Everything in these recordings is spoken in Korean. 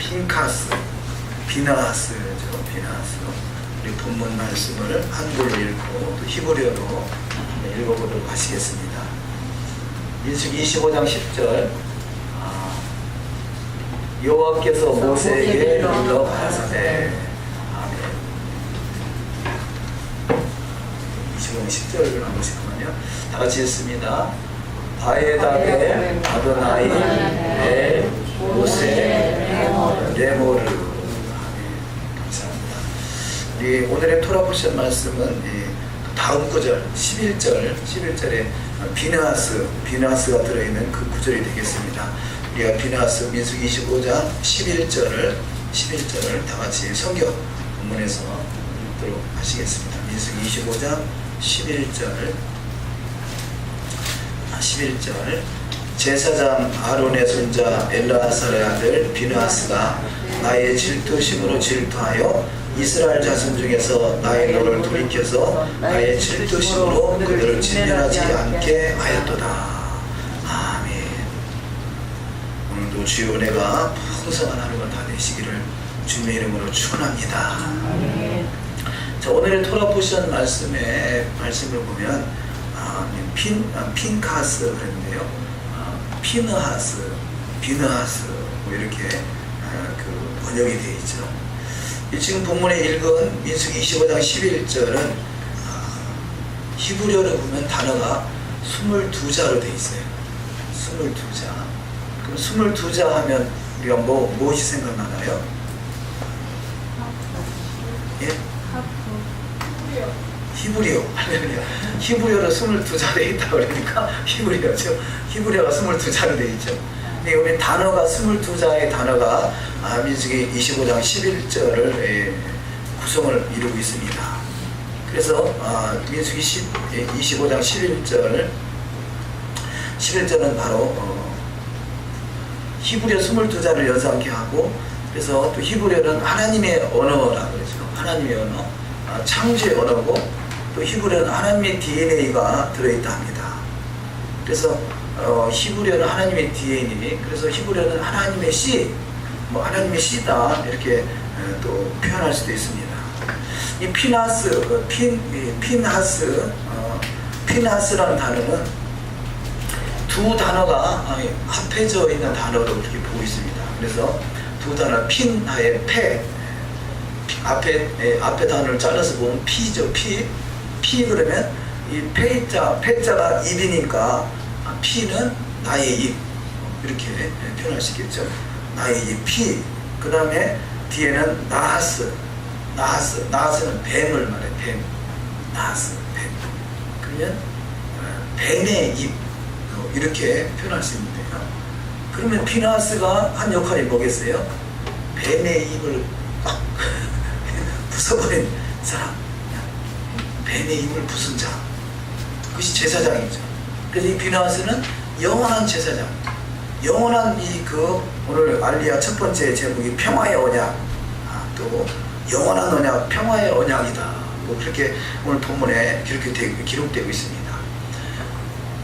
핀카스, 비나하스죠. 비나하스. 우리 본문 말씀을 한글로 읽고 또 히브리어로 읽어보도록 하시겠습니다. 민수기 25장 10절. 여호와께서 모세에게 일러 가라사대. 아멘. 25장 10절을 한번 보시면요. 다 같이 읽습니다. 바에다게 아도나이 엘 모세 레모르. 감사합니다. 우리 오늘의 토라 포션 말씀은 다음 구절 11절에 비느하스가 들어있는 그 구절이 되겠습니다. 우리가 비느하스 민수기 25장 11절을 다 같이 성경 본문에서 읽도록 하시겠습니다. 민수기 25장 11절 제사장 아론의 손자 엘라사의 아들 비느하스가 나의 질투심으로 질투하여 이스라엘 자손 중에서 나의 너를 돌이켜서 나의 질투심으로 그들을 진멸하지 않게 하였도다. 아멘. 오늘도 주의 은혜가 풍성한 하루가 다 되시기를 주님의 이름으로 축원합니다. 자, 오늘의 토라 포션 말씀을 보면 핀카스 그랬는데요. 비느하스 뭐 이렇게 그 번역이 되어 있죠. 지금 본문에 읽은 민수기 25장 11절은 히브리어로 보면 단어가 22자로 되어 있어요. 22자. 그럼 22자 하면 우리가 무엇이 생각나나요? 예? 히브리어. 히브리어로 22자 되어 있다고 그러니까 히브리어죠. 히브리어가 22자로 되어 있죠. 근데 우리 단어가 22자의 단어가 민수기 25장 11절을 구성을 이루고 있습니다. 그래서 민수기 25장 11절은 바로 히브리어 22자를 연상케 하고, 그래서 또 히브리어는 하나님의 언어라고 그러죠. 하나님의 언어, 창조의 언어고, 또 히브리어는 하나님의 DNA가 들어있다 합니다. 그래서 히브리어는 하나님의 DNA, 그래서 히브리어는 하나님의 씨, 하나님의 씨다 이렇게 또 표현할 수도 있습니다. 이 피나스라는 단어는 두 단어가 합해져 있는 단어로 이렇게 보고 있습니다. 그래서 두 단어 핀하에 페, 앞에 단어를 잘라서 보면 피죠. 피 그러면 이 페자가 입이니까 피는 나의 입 이렇게 표현할 수 있겠죠. 나의 입 피. 그 다음에 뒤에는 나하스는 뱀을 말해. 뱀. 나하스 뱀. 그러면 뱀의 입 이렇게 표현할 수 있는데요. 그러면 피나스가 한 역할이 뭐겠어요? 뱀의 입을 꽉 부숴버린 사람. 뱀의 입을 부순 자. 그것이 제사장이죠. 그래서 이 비느하스는 영원한 제사장, 영원한 오늘 알리아 첫 번째 제목이 평화의 언약, 또 영원한 언약, 평화의 언약이다. 뭐 그렇게 오늘 본문에 기록되고 있습니다.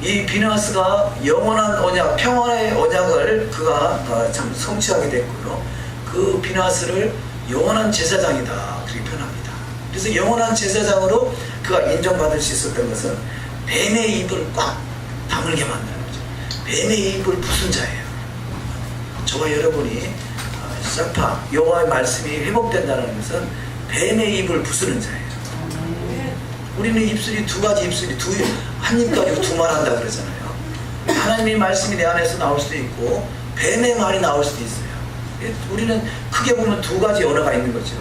이 비느하스가 영원한 언약, 평화의 언약을 그가 참 성취하게 됐고요. 그 비느하스를 영원한 제사장이다 그렇게 표현합니다. 그래서 영원한 제사장으로 그가 인정받을 수 있었던 것은 뱀의 입을 꽉 다물게 만드는 거죠. 뱀의 입을 부순 자예요. 저와 여러분이 여호와의 말씀이 회복된다는 것은 뱀의 입을 부수는 자예요. 우리는 입술이 두 가지 입술이 한 입 가지고 두 말 한다 그러잖아요. 하나님의 말씀이 내 안에서 나올 수도 있고 뱀의 말이 나올 수도 있어요. 우리는 크게 보면 두 가지 언어가 있는 거죠.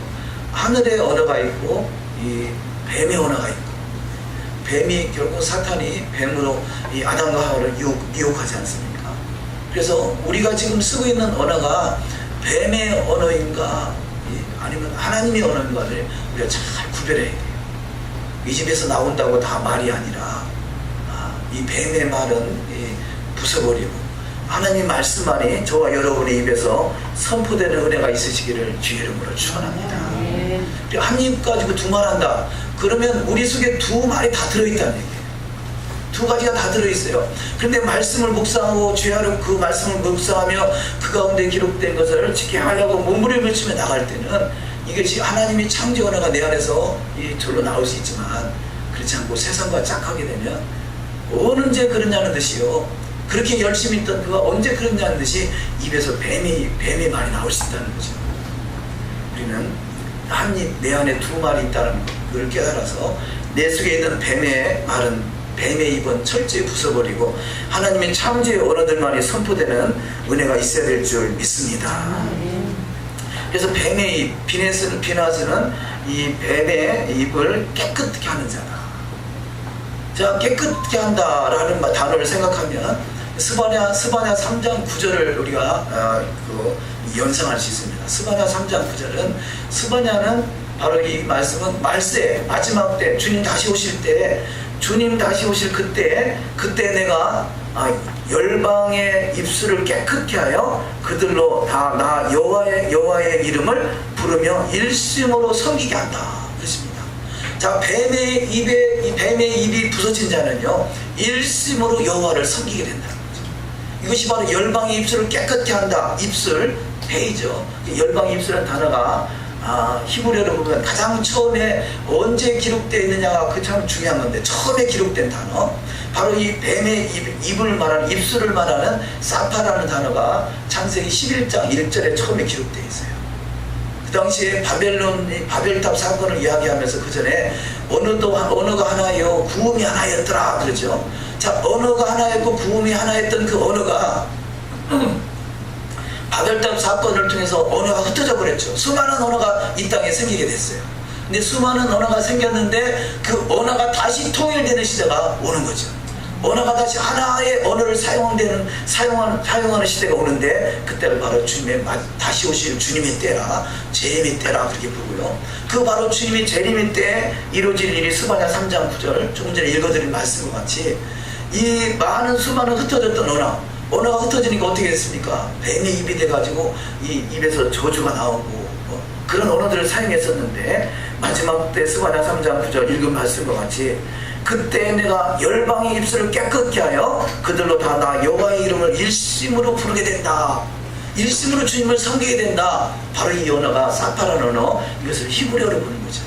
하늘의 언어가 있고 이 뱀의 언어가 있고, 뱀이 결국 사탄이 뱀으로 이 아담과 하와를 미혹하지 않습니까? 그래서 우리가 지금 쓰고 있는 언어가 뱀의 언어인가 아니면 하나님의 언어인가를 우리가 잘 구별해야 돼요. 이 집에서 나온다고 다 말이 아니라 이 뱀의 말은 부숴버리고 하나님 말씀만이 저와 여러분의 입에서 선포되는 은혜가 있으시기를 주의 이름으로 축원합니다. 한 입 가지고 두 말 한다. 그러면 우리 속에 두 말이 다 들어있다는 얘기예요. 두 두 가지가 다 들어있어요. 그런데 말씀을 묵상하고 죄하는 그 말씀을 묵상하며 그 가운데 기록된 것을 지켜야 하려고 몸부림치며 나갈 때는 이것이 하나님이 창조 언어가 내 안에서 절로 나올 수 있지만, 그렇지 않고 세상과 짝하게 되면 언제 그러냐는 듯이요, 그렇게 열심히 있던 그가 언제 그러냐는 듯이 입에서 뱀이 많이 나올 수 있다는 거죠. 우리는 한 입 내 안에 두 말이 있다는 걸 깨달아서 내 속에 있는 뱀의 말은, 뱀의 입은 철저히 부숴버리고 하나님의 창조의 언어들만이 선포되는 은혜가 있어야 될 줄 믿습니다. 그래서 뱀의 입, 비나스는 이 뱀의 입을 깨끗게 하는 자다. 자, 깨끗게 한다라는 단어를 생각하면 스바냐 3장 9절을 우리가 연상할 수 있습니다. 스바냐 3장 9절은, 스바냐는 바로 이 말씀은 말세, 마지막 때, 주님 다시 오실 때, 주님 다시 오실 그때 내가 열방의 입술을 깨끗게 하여 그들로 다 나 여호와의 이름을 부르며 일심으로 섬기게 한다 그렇습니다. 자, 뱀의 입이 부서진 자는요, 일심으로 여호와를 섬기게 된다는 거죠. 이것이 바로 열방의 입술을 깨끗게 한다. 입술, 페이죠. 열방의 입술이라는 단어가 히브리어로 보면 가장 처음에 언제 기록되어 있느냐가 그 참 중요한 건데, 처음에 기록된 단어, 바로 이 뱀의 입을 말하는, 입술을 말하는 사파라는 단어가 창세기 11장 1절에 처음에 기록되어 있어요. 그 당시에 바벨탑 사건을 이야기하면서 그 전에 언어가 하나요, 구음이 하나였더라 그러죠. 자, 언어가 하나였고 구음이 하나였던 그 언어가 바벨탑 사건을 통해서 언어가 흩어져 버렸죠. 수많은 언어가 이 땅에 생기게 됐어요. 근데 수많은 언어가 생겼는데 그 언어가 다시 통일되는 시대가 오는 거죠. 언어가 다시 하나의 언어를 사용하는 시대가 오는데, 그때는 바로 주님의 다시 오실 주님의 때라, 재림의 때라 그렇게 부르고요. 그 바로 주님의 재림의 때 이루어질 일이 스바냐 3장 9절 조금 전에 읽어드린 말씀과 같이, 이 수많은 흩어졌던 언어가 흩어지니까 어떻게 됐습니까? 뱀의 입이 돼가지고 이 입에서 저주가 나오고 그런 언어들을 사용했었는데, 마지막 때 스바냐 3장 9절 읽은 말씀과 같이, 그때 내가 열방의 입술을 깨끗게 하여 그들로 다 나 여호와의 이름을 일심으로 부르게 된다. 일심으로 주님을 섬기게 된다. 바로 이 언어가 사파라는 언어, 이것을 히브리어로 보는 거죠.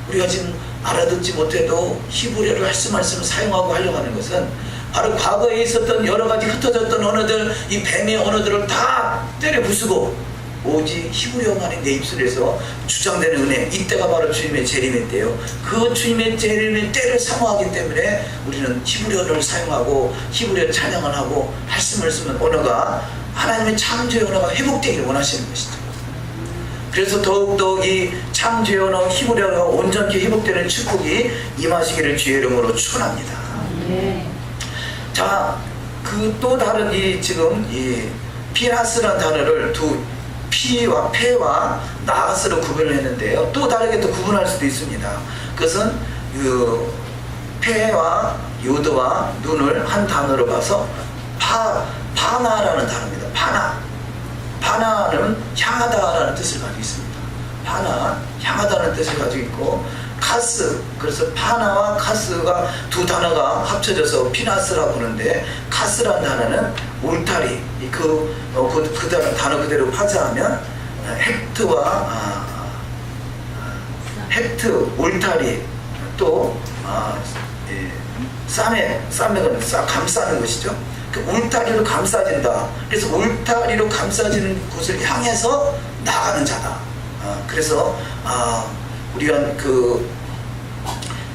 우리가 지금 알아듣지 못해도 히브리어를 말씀을 사용하고 하려고 하는 것은, 바로 과거에 있었던 여러 가지 흩어졌던 언어들, 이 뱀의 언어들을 다 때려 부수고 오직 히브리어만이 내 입술에서 주장되는 은혜, 이때가 바로 주님의 재림의 때요. 그 주님의 재림의 때를 사모하기 때문에 우리는 히브리어를 사용하고 히브리어 찬양을 하고 말씀을 쓰면 언어가, 하나님의 창조의 언어가 회복되기를 원하시는 것이죠. 그래서 더욱더 이 창조의 언어 히브리어가 온전히 회복되는 축복이 임하시기를 주의 이름으로 축원합니다. 자, 그 또 다른 지금 이 피나스라는 단어를 피와 폐와 나스로 구분을 했는데요. 또 다르게 또 구분할 수도 있습니다. 그것은 그 폐와 요드와 눈을 한 단어로 봐서 파나라는 단어입니다. 파나는 향하다라는 뜻을 가지고 있습니다. 파나, 향하다는 뜻을 가지고 있고, 카스, 그래서 파나와 카스가 두 단어가 합쳐져서 피나스라고 하는데, 카스라는 단어는 울타리, 그 단어 그대로 파자하면 헥트, 울타리, 또 싸맥은 감싸는 것이죠. 그 울타리로 감싸진다. 그래서 울타리로 감싸지는 곳을 향해서 나가는 자다. 그래서 우리가 그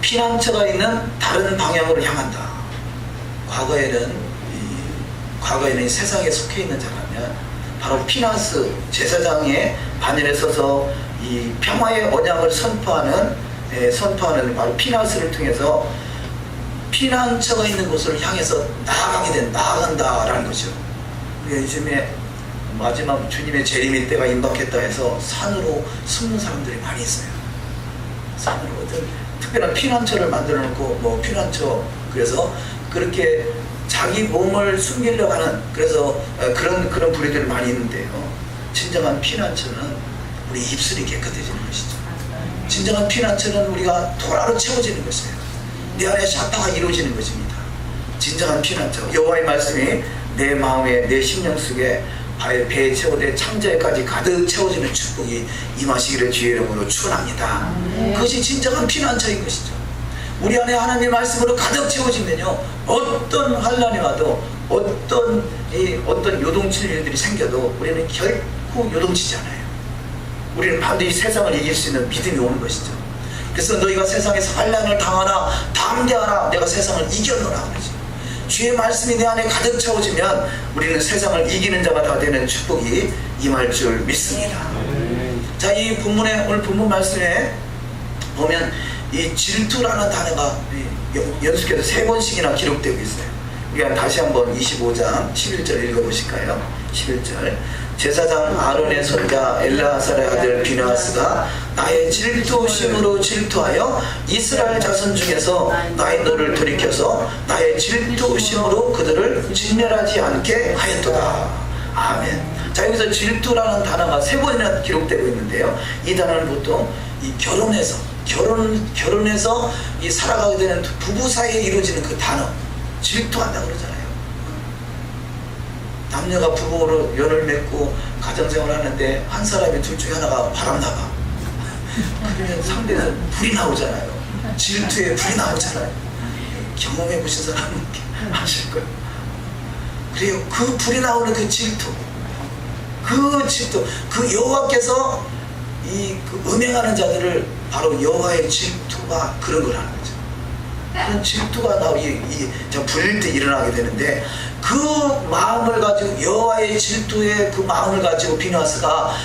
피난처가 있는 다른 방향으로 향한다. 과거에는 세상에 속해 있는 자라면 바로 피나스 제사장의 반열에 서서 이 평화의 언약을 선포하는 바로 피나스를 통해서 피난처가 있는 곳을 향해서 나아간다라는 거죠. 우리가 요즘에 마지막 주님의 재림의 때가 임박했다 해서 산으로 숨는 사람들이 많이 있어요. 산으로 어떤 특별한 피난처를 만들어 놓고 피난처, 그래서 그렇게 자기 몸을 숨기려고 하는, 그래서 그런 부류들이 많이 있는데요. 진정한 피난처는 우리 입술이 깨끗해지는 것이죠. 진정한 피난처는 우리가 도라로 채워지는 것이에요. 내 안에 샤파가 이루어지는 것입니다. 진정한 피난처. 여호와의 말씀이 내 마음에 내 심령 속에 배에 채워대 창자에까지 가득 채워지는 축복이 임하시기를 주의 이름으로 축원합니다. 그것이 진정한 피난처인 것이죠. 우리 안에 하나님의 말씀으로 가득 채워지면요, 어떤 환난이 와도 어떤 요동칠 일들이 생겨도 우리는 결코 요동치지 않아요. 우리는 반드시 세상을 이길 수 있는 믿음이 오는 것이죠. 그래서 너희가 세상에서 환난을 당하나 담대하라, 내가 세상을 이겨노라 그러지. 주의 말씀이 내 안에 가득 채워지면 우리는 세상을 이기는 자가 다 되는 축복이 임할 줄 믿습니다. 자, 이 본문에, 오늘 본문 말씀에 보면 이 질투라는 단어가 연속해서 3번씩이나 기록되고 있어요. 우리가 다시 한번 25장 11절 읽어보실까요? 11절. 제사장 아론의 손자 엘르아살의 아들 비느하스가 나의 질투심으로 질투하여 이스라엘 자손 중에서 나의 너를 돌이켜서 나의 질투심으로 그들을 진멸하지 않게 하였도다. 아멘. 자, 여기서 질투라는 단어가 3번이나 기록되고 있는데요, 이 단어는 보통 이 결혼해서 이 살아가게 되는 부부 사이에 이루어지는 그 단어, 질투한다 그러잖아요. 남녀가 부부로 연을 맺고 가정생활을 하는데 한 사람이 둘 중에 하나가 바람나가 그러면 상대는 불이 나오잖아요. 질투에 불이 나오잖아요. 경험해 보신 사람은 아실 거예요. 그래요. 그 불이 나오는 그 질투, 그 여호와께서 그 음행하는 자들을 바로 여호와의 질투가 그런 걸 하는 거죠. 그런 질투가 불릴 때 일어나게 되는데, 그 마음을 가지고 여호와의 질투의 그 마음을 가지고 비느하스가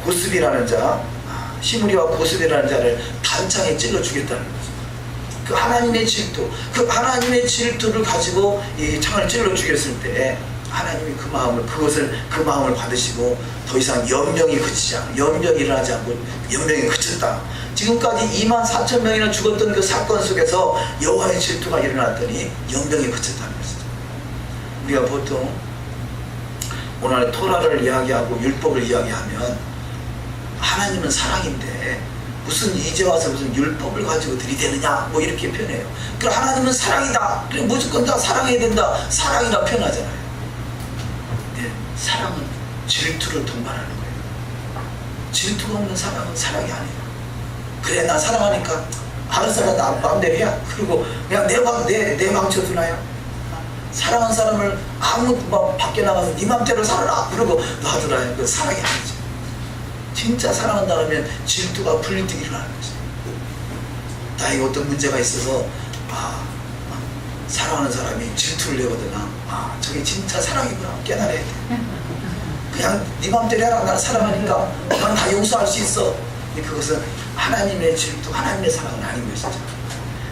고스비라는 자, 시므리와 고스비라는 자를 단창에 찔러 죽였다는 거죠. 그 하나님의 질투를 가지고 이 창을 찔러 죽였을 때 하나님이 그 마음을 받으시고 더 이상 연병이 일어나지 않고 연병이 그쳤다. 지금까지 24,000명이나 죽었던 그 사건 속에서 여호와의 질투가 일어났더니 연병이 그쳤다는 것이죠. 우리가 보통 오늘 토라를 이야기하고 율법을 이야기하면 하나님은 사랑인데 무슨 이제 와서 무슨 율법을 가지고 들이대느냐 뭐 이렇게 표현해요. 그럼 하나님은 사랑이다, 그래 무조건 다 사랑해야 된다, 사랑이라 표현하잖아요. 네, 사랑은 질투를 동반하는 거예요. 질투가 없는 사랑은 사랑이 아니에요. 그래, 나 사랑하니까 알았어, 나 마음대로 해야. 그리고 그냥 내 망쳐두나요? 사랑한 사람을 아무 밖에 나가서 네 맘대로 살아라 그러고 놔두나요? 그 사랑이 아니죠. 진짜 사랑한다면 질투가 풀릴 때 일어나는 거죠. 나에게 어떤 문제가 있어서 사랑하는 사람이 질투를 내거든요. 저게 진짜 사랑이구나 깨달아야 돼. 그냥 네 맘대로 해라, 나는 사랑하니까 난 다 용서할 수 있어. 그것은 하나님의 질투, 하나님의 사랑은 아닌 것이죠.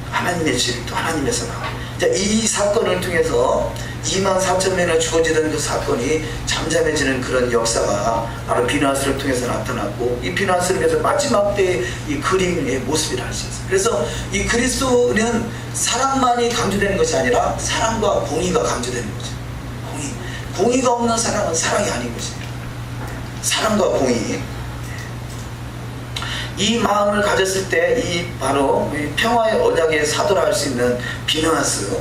하나님의 질투, 하나님의 사랑. 자, 이 사건을 통해서 24,000명이나 죽어지던 그 사건이 잠잠해지는 그런 역사가 바로 비느하스를 통해서 나타났고, 이 비느하스를 통해서 마지막 때의 이 그림의 모습이라 할 수 있어요. 그래서 이 그리스도는 사랑만이 강조되는 것이 아니라 사랑과 공의가 강조되는 거죠. 공의가 없는 사랑은 사랑이 아닌 것입니다. 사랑과 공의, 이 마음을 가졌을 때 바로 평화의 언약의 사도라 할 수 있는 비느하스,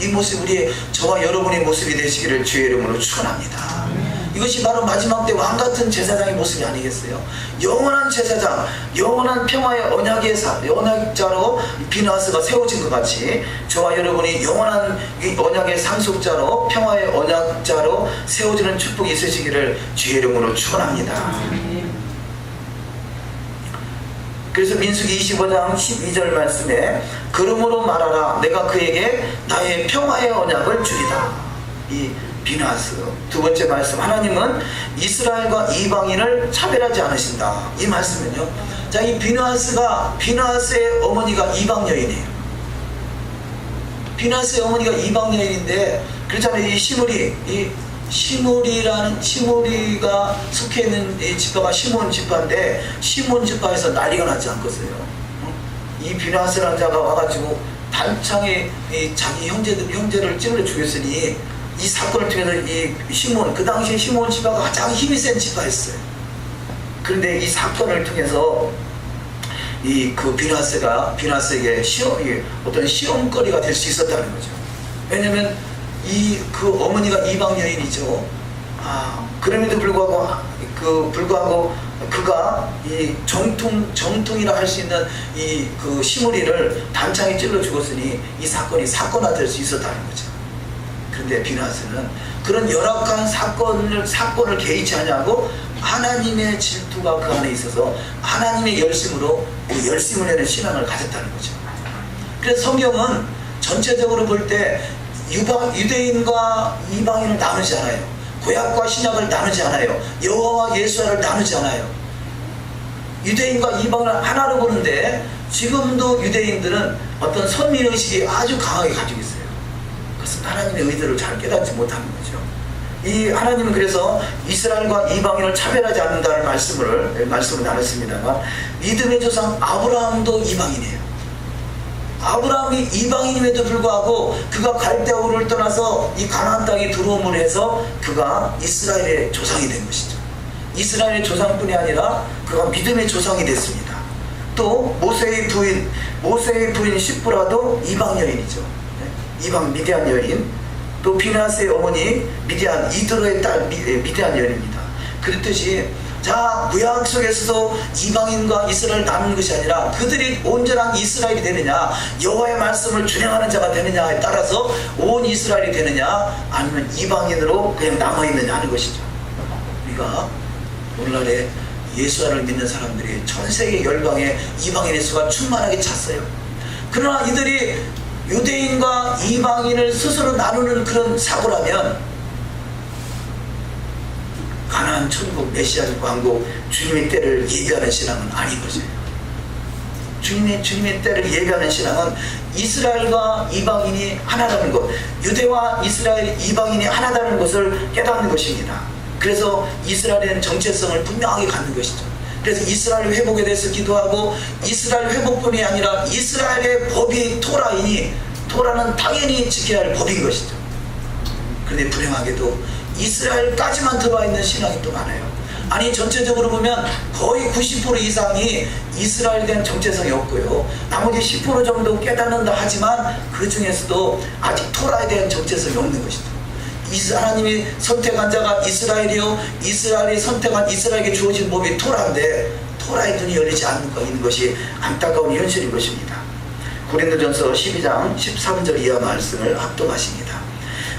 이 모습, 우리의 저와 여러분의 모습이 되시기를 주의 이름으로 축원합니다. 이것이 바로 마지막 때 왕같은 제사장의 모습이 아니겠어요? 영원한 제사장, 영원한 평화의 언약자로 비느하스가 세워진 것 같이 저와 여러분이 영원한 언약의 상속자로, 평화의 언약자로 세워지는 축복이 있으시기를 주의 이름으로 축원합니다. 그래서 민수기 25장 12절 말씀에 그러므로 말하라, 내가 그에게 나의 평화의 언약을 주리다. 이 비느하스. 두 번째 말씀, 하나님은 이스라엘과 이방인을 차별하지 않으신다. 이 말씀은요, 자, 이 비느하스의 어머니가 이방 여인이에요. 비느하스의 어머니가 이방 여인인데, 그렇잖아요. 이 시므리가 속해 있는 이 지파가 시몬 지파인데, 시몬 지파에서 난리가 나지 않겠어요? 이 비느하스라는 자가 와가지고 단창에 자기 형제를 찔러 죽였으니, 이 사건을 통해서 그 당시에 시몬 지파가 가장 힘이 센 지파였어요. 그런데 이 사건을 통해서 그 비나스에게 어떤 시험거리가 될 수 있었다는 거죠. 왜냐면 그 어머니가 이방 여인이죠. 그럼에도 불구하고 그가 이 정통이라 할 수 있는 그 시므리를 단창에 찔러 죽었으니 이 사건이 사건화될 수 있었다는 거죠. 그런데 비나스는 그런 열악한 사건을 개의치 않냐고 하나님의 질투가 그 안에 있어서 하나님의 열심으로 그 열심을 내는 신앙을 가졌다는 거죠. 그래서 성경은 전체적으로 볼 때 유대인과 이방인을 나누지 않아요. 구약과 신약을 나누지 않아요. 여호와와 예수와를 나누지 않아요. 유대인과 이방인을 하나로 보는데 지금도 유대인들은 어떤 선민의식이 아주 강하게 가지고 있어요. 그것은 하나님의 의도를 잘 깨닫지 못하는 거죠. 이 하나님은 그래서 이스라엘과 이방인을 차별하지 않는다는 말씀을 나눴습니다만, 믿음의 조상 아브라함도 이방인이에요. 아브라함이 이방인임에도 불구하고 그가 갈대아 우르를 떠나서 이 가나안 땅에 들어옴을 해서 그가 이스라엘의 조상이 된 것이죠. 이스라엘의 조상뿐이 아니라 그가 믿음의 조상이 됐습니다. 또 모세의 부인 시브라도 이방 여인이죠. 이방 미디안 여인. 또 비나스의 어머니 미디안 이드로의 딸 미디안 여인입니다. 그랬듯이 구약 속에서도 이방인과 이스라엘 나누는 것이 아니라 그들이 온전한 이스라엘이 되느냐, 여호와의 말씀을 준행하는 자가 되느냐에 따라서 온 이스라엘이 되느냐, 아니면 이방인으로 그냥 남아있느냐 하는 것이죠. 우리가 오늘날에 예수를 믿는 사람들이 전 세계 열방에 이방인의 수가 충만하게 찼어요. 그러나 이들이 유대인과 이방인을 스스로 나누는 그런 사고라면 가나안 천국 메시아적 왕국 주님의 때를 예비하는 신앙은 아닌 것이에요. 주님의 때를 예비하는 신앙은 이스라엘과 이방인이 하나라는 것, 유대와 이스라엘 이방인이 하나라는 것을 깨닫는 것입니다. 그래서 이스라엘의 정체성을 분명하게 갖는 것이죠. 그래서 이스라엘 회복에 대해서 기도하고, 이스라엘 회복뿐이 아니라 이스라엘의 법이 토라이니 토라는 당연히 지켜야 할 법인 것이죠. 그런데 불행하게도 이스라엘까지만 들어와 있는 신앙이 또 많아요. 아니, 전체적으로 보면 거의 90% 이상이 이스라엘에 대한 정체성이 없고요, 나머지 10% 정도 깨닫는다 하지만 그 중에서도 아직 토라에 대한 정체성이 없는 것이죠. 하나님이 선택한 자가 이스라엘이요, 이스라엘이 선택한 이스라엘에게 주어진 법이 토라인데 토라의 눈이 열리지 않는 것이 안타까운 현실인 것입니다. 고린도전서 12장 13절 이하 말씀을 합독하십니다.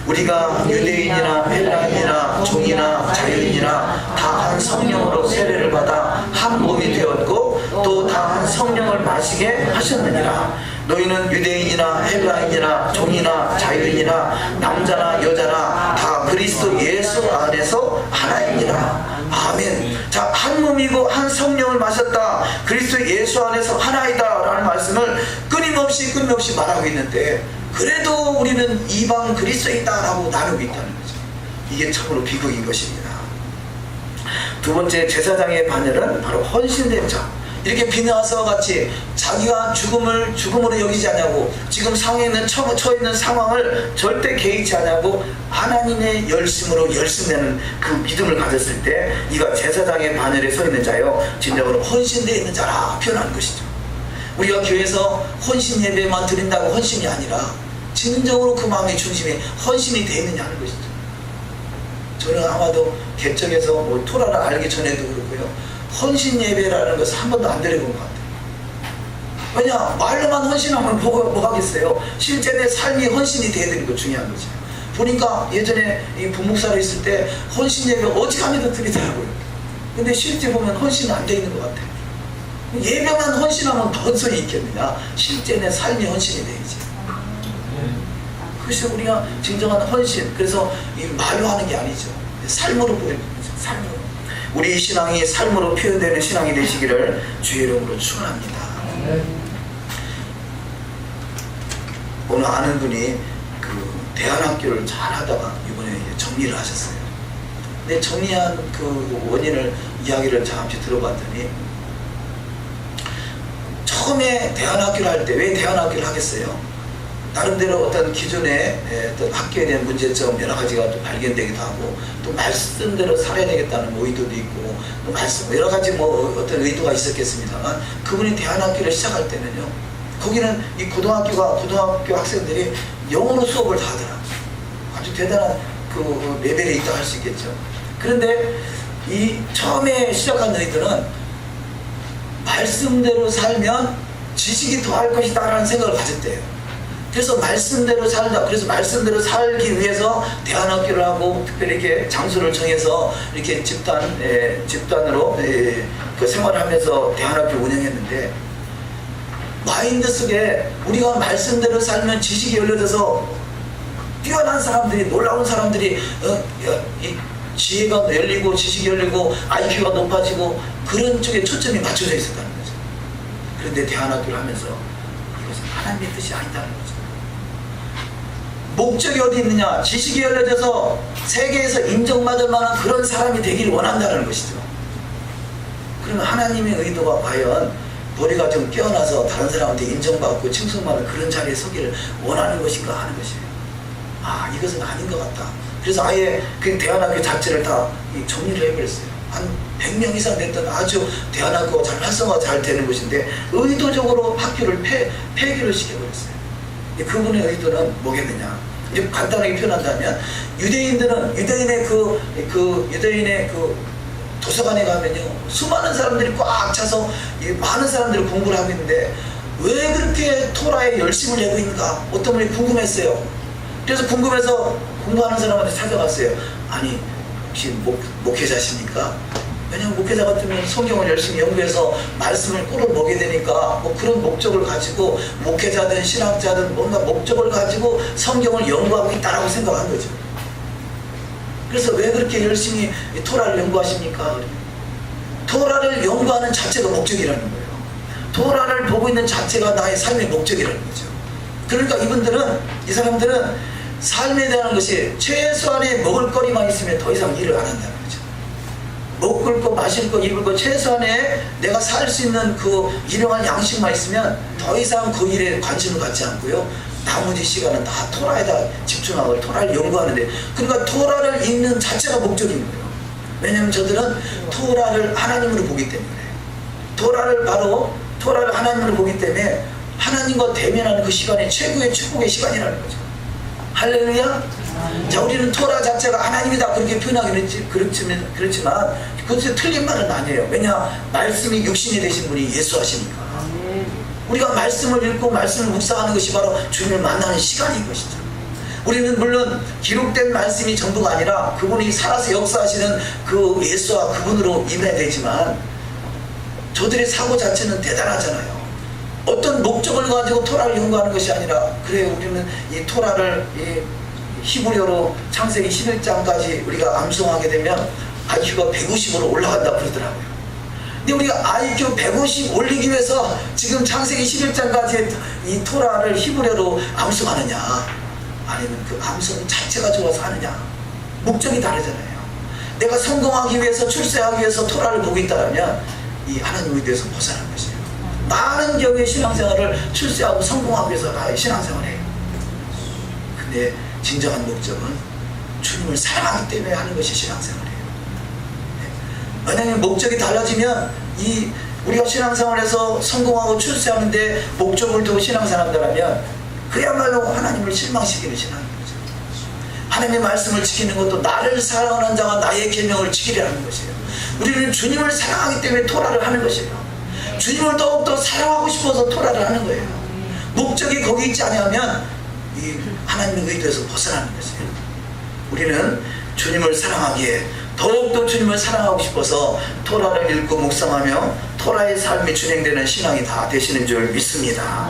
우리가 유대인이나 헬라인이나 종이나 자유인이나 다 한 성령으로 세례를 받아 한 몸이 되었고 또 다 한 성령을 마시게 하셨느니라. 너희는 유대인이나 헬라인이나 종이나 자유인이나 남자나 여자나 다 그리스도 예수 안에서 하나이니라. 아멘. 자, 한 몸이고 한 성령을 마셨다, 그리스도 예수 안에서 하나이다 라는 말씀을 끊임없이 말하고 있는데, 그래도 우리는 이방 그리스도이다라고 나누고 있다는 거죠. 이게 참으로 비극인 것입니다. 두 번째, 제사장의 반열은 바로 헌신된 자. 이렇게 비나스와 같이 자기가 죽음으로 여기지 않냐고, 지금 처해 있는 상황을 절대 개의치 않냐고 하나님의 열심으로 열심내는 그 믿음을 가졌을 때, 이가 제사장의 반열에 서 있는 자요, 진정으로 헌신되어 있는 자라 표현하는 것이죠. 우리가 교회에서 헌신 예배만 드린다고 헌신이 아니라 진정으로 그 마음의 중심에 헌신이 되어 있느냐 하는 것이죠. 저는 아마도 개척에서 토라를 알기 전에도 그렇고요, 헌신 예배라는 것을 한 번도 안 드려본 것 같아요. 왜냐, 말로만 헌신하면 뭐 하겠어요. 실제 내 삶이 헌신이 돼야 되는 거 중요한 거죠. 보니까 예전에 이 부목사로 있을 때 헌신 예배 어지간히도 드리더라고요. 근데 실제 보면 헌신은 안 돼 있는 것 같아요. 예배만 헌신하면 뭔 소리 있겠느냐. 실제 내 삶이 헌신이 돼야지. 그래서 우리가 진정한 헌신, 그래서 이 말로 하는 게 아니죠, 삶으로 보여주는 거죠. 삶으로. 우리 신앙이 삶으로 표현되는 신앙이 되시기를 주의 이름으로 축원합니다. 오늘 아는 분이 그 대안학교를 잘 하다가 이번에 정리를 하셨어요. 근데 정리한 그 원인을 이야기를 잠시 들어봤더니, 처음에 대안학교를 할 때 왜 대안학교를 하겠어요? 나름대로 어떤 기존의 어떤 학교에 대한 문제점 여러 가지가 또 발견되기도 하고, 또 말씀대로 살아야 되겠다는 의도도 있고, 또 말씀 여러 가지 뭐 어떤 의도가 있었겠습니다만, 그분이 대안학교를 시작할 때는요, 거기는 이 고등학교 학생들이 영어로 수업을 다 하더라. 아주 대단한 그 레벨에 있다 할 수 있겠죠. 그런데 이 처음에 시작한 너희들은 말씀대로 살면 지식이 더할 것이다 라는 생각을 가졌대요. 그래서 말씀대로 살다, 그래서 말씀대로 살기 위해서 대안학교를 하고, 특별히 이렇게 장소를 정해서 이렇게 집단으로 그 생활을 하면서 대안학교 운영했는데, 마인드 속에 우리가 말씀대로 살면 지식이 열려져서 뛰어난 사람들이, 놀라운 사람들이 이 지혜가 열리고 지식이 열리고 IQ가 높아지고 그런 쪽에 초점이 맞춰져 있었다는 거죠. 그런데 대안학교를 하면서 이것은 하나님의 뜻이 아니다는 거죠. 목적이 어디 있느냐? 지식이 열려져서 세계에서 인정받을 만한 그런 사람이 되기를 원한다는 것이죠. 그러면 하나님의 의도가 과연 머리가 좀 깨어나서 다른 사람한테 인정받고 칭송받는 그런 자리에 서기를 원하는 것인가 하는 것이에요. 아, 이것은 아닌 것 같다. 그래서 아예 그 대안학교 자체를 다 정리를 해버렸어요. 한 100명 이상 됐던 아주 대안학교가 잘 활성화가 잘 되는 곳인데, 의도적으로 학교를 폐기를 시켜버렸어요. 그분의 의도는 뭐겠느냐? 이제 간단하게 표현한다면, 유대인의 그 도서관에 가면요, 수많은 사람들이 꽉 차서 많은 사람들이 공부를 하고 있는데, 왜 그렇게 토라에 열심을 내고 있는가? 어떤 분이 궁금했어요. 그래서 궁금해서 공부하는 사람한테 찾아갔어요. 아니, 혹시 목회자십니까? 왜냐면 목회자 같으면 성경을 열심히 연구해서 말씀을 꿀을 먹게 되니까 뭐 그런 목적을 가지고 목회자든 신학자든 뭔가 목적을 가지고 성경을 연구하고 있다라고 생각한 거죠. 그래서 왜 그렇게 열심히 토라를 연구하십니까? 토라를 연구하는 자체가 목적이라는 거예요. 토라를 보고 있는 자체가 나의 삶의 목적이라는 거죠. 그러니까 이 사람들은 삶에 대한 것이 최소한의 먹을 거리만 있으면 더 이상 일을 안 한다는 거죠. 먹을 거, 마실 거, 입을 거, 최소한의 내가 살 수 있는 그 일용할 양식만 있으면 더 이상 그 일에 관심을 갖지 않고요, 나머지 시간은 다 토라에다 집중하고 토라를 연구하는데, 그러니까 토라를 읽는 자체가 목적인 거예요. 왜냐하면 저들은 토라를 하나님으로 보기 때문에, 토라를 하나님으로 보기 때문에 하나님과 대면하는 그 시간이 최고의 축복의 시간이라는 거죠. 할렐루야. 자, 우리는 토라 자체가 하나님이다 그렇게 표현하기는 그렇지만 그것이 틀린 말은 아니에요. 왜냐? 말씀이 육신이 되신 분이 예수 하시니까. 우리가 말씀을 읽고 말씀을 묵상하는 것이 바로 주님을 만나는 시간인 것이죠. 우리는 물론 기록된 말씀이 전부가 아니라 그분이 살아서 역사하시는 그 예수와 그분으로 임해야 되지만, 저들의 사고 자체는 대단하잖아요. 어떤 목적을 가지고 토라를 연구하는 것이 아니라, 그래, 우리는 이 토라를 히브리어로 창세기 11장까지 우리가 암송하게 되면 IQ가 150으로 올라간다 그러더라고요. 근데 우리가 IQ 150 올리기 위해서 지금 창세기 11장까지 이 토라를 히브리어로 암송하느냐, 아니면 그 암송 자체가 좋아서 하느냐, 목적이 다르잖아요. 내가 성공하기 위해서, 출세하기 위해서 토라를 보고 있다면 이 하나님에 대해서 벗어나는 것이에요. 많은 경우의 신앙생활을 출세하고 성공하기 위해서 신앙생활을 해요. 근데 진정한 목적은 주님을 사랑하기 때문에 하는 것이 신앙생활이에요. 만약에 목적이 달라지면 우리가 신앙생활에서 성공하고 출세하는데 목적을 두고 신앙생활한다면 그야말로 하나님을 실망시키는 신앙인 거죠. 하나님의 말씀을 지키는 것도 나를 사랑하는 자가 나의 계명을 지키려는 것이에요. 우리는 주님을 사랑하기 때문에 토라를 하는 것이에요. 주님을 더욱더 사랑하고 싶어서 토라를 하는 거예요. 목적이 거기 있지 않으면 이 하나님의 의도에서 벗어나는 것이에요. 우리는 주님을 사랑하기에 더욱더 주님을 사랑하고 싶어서 토라를 읽고 묵상하며 토라의 삶이 진행되는 신앙이 다 되시는 줄 믿습니다.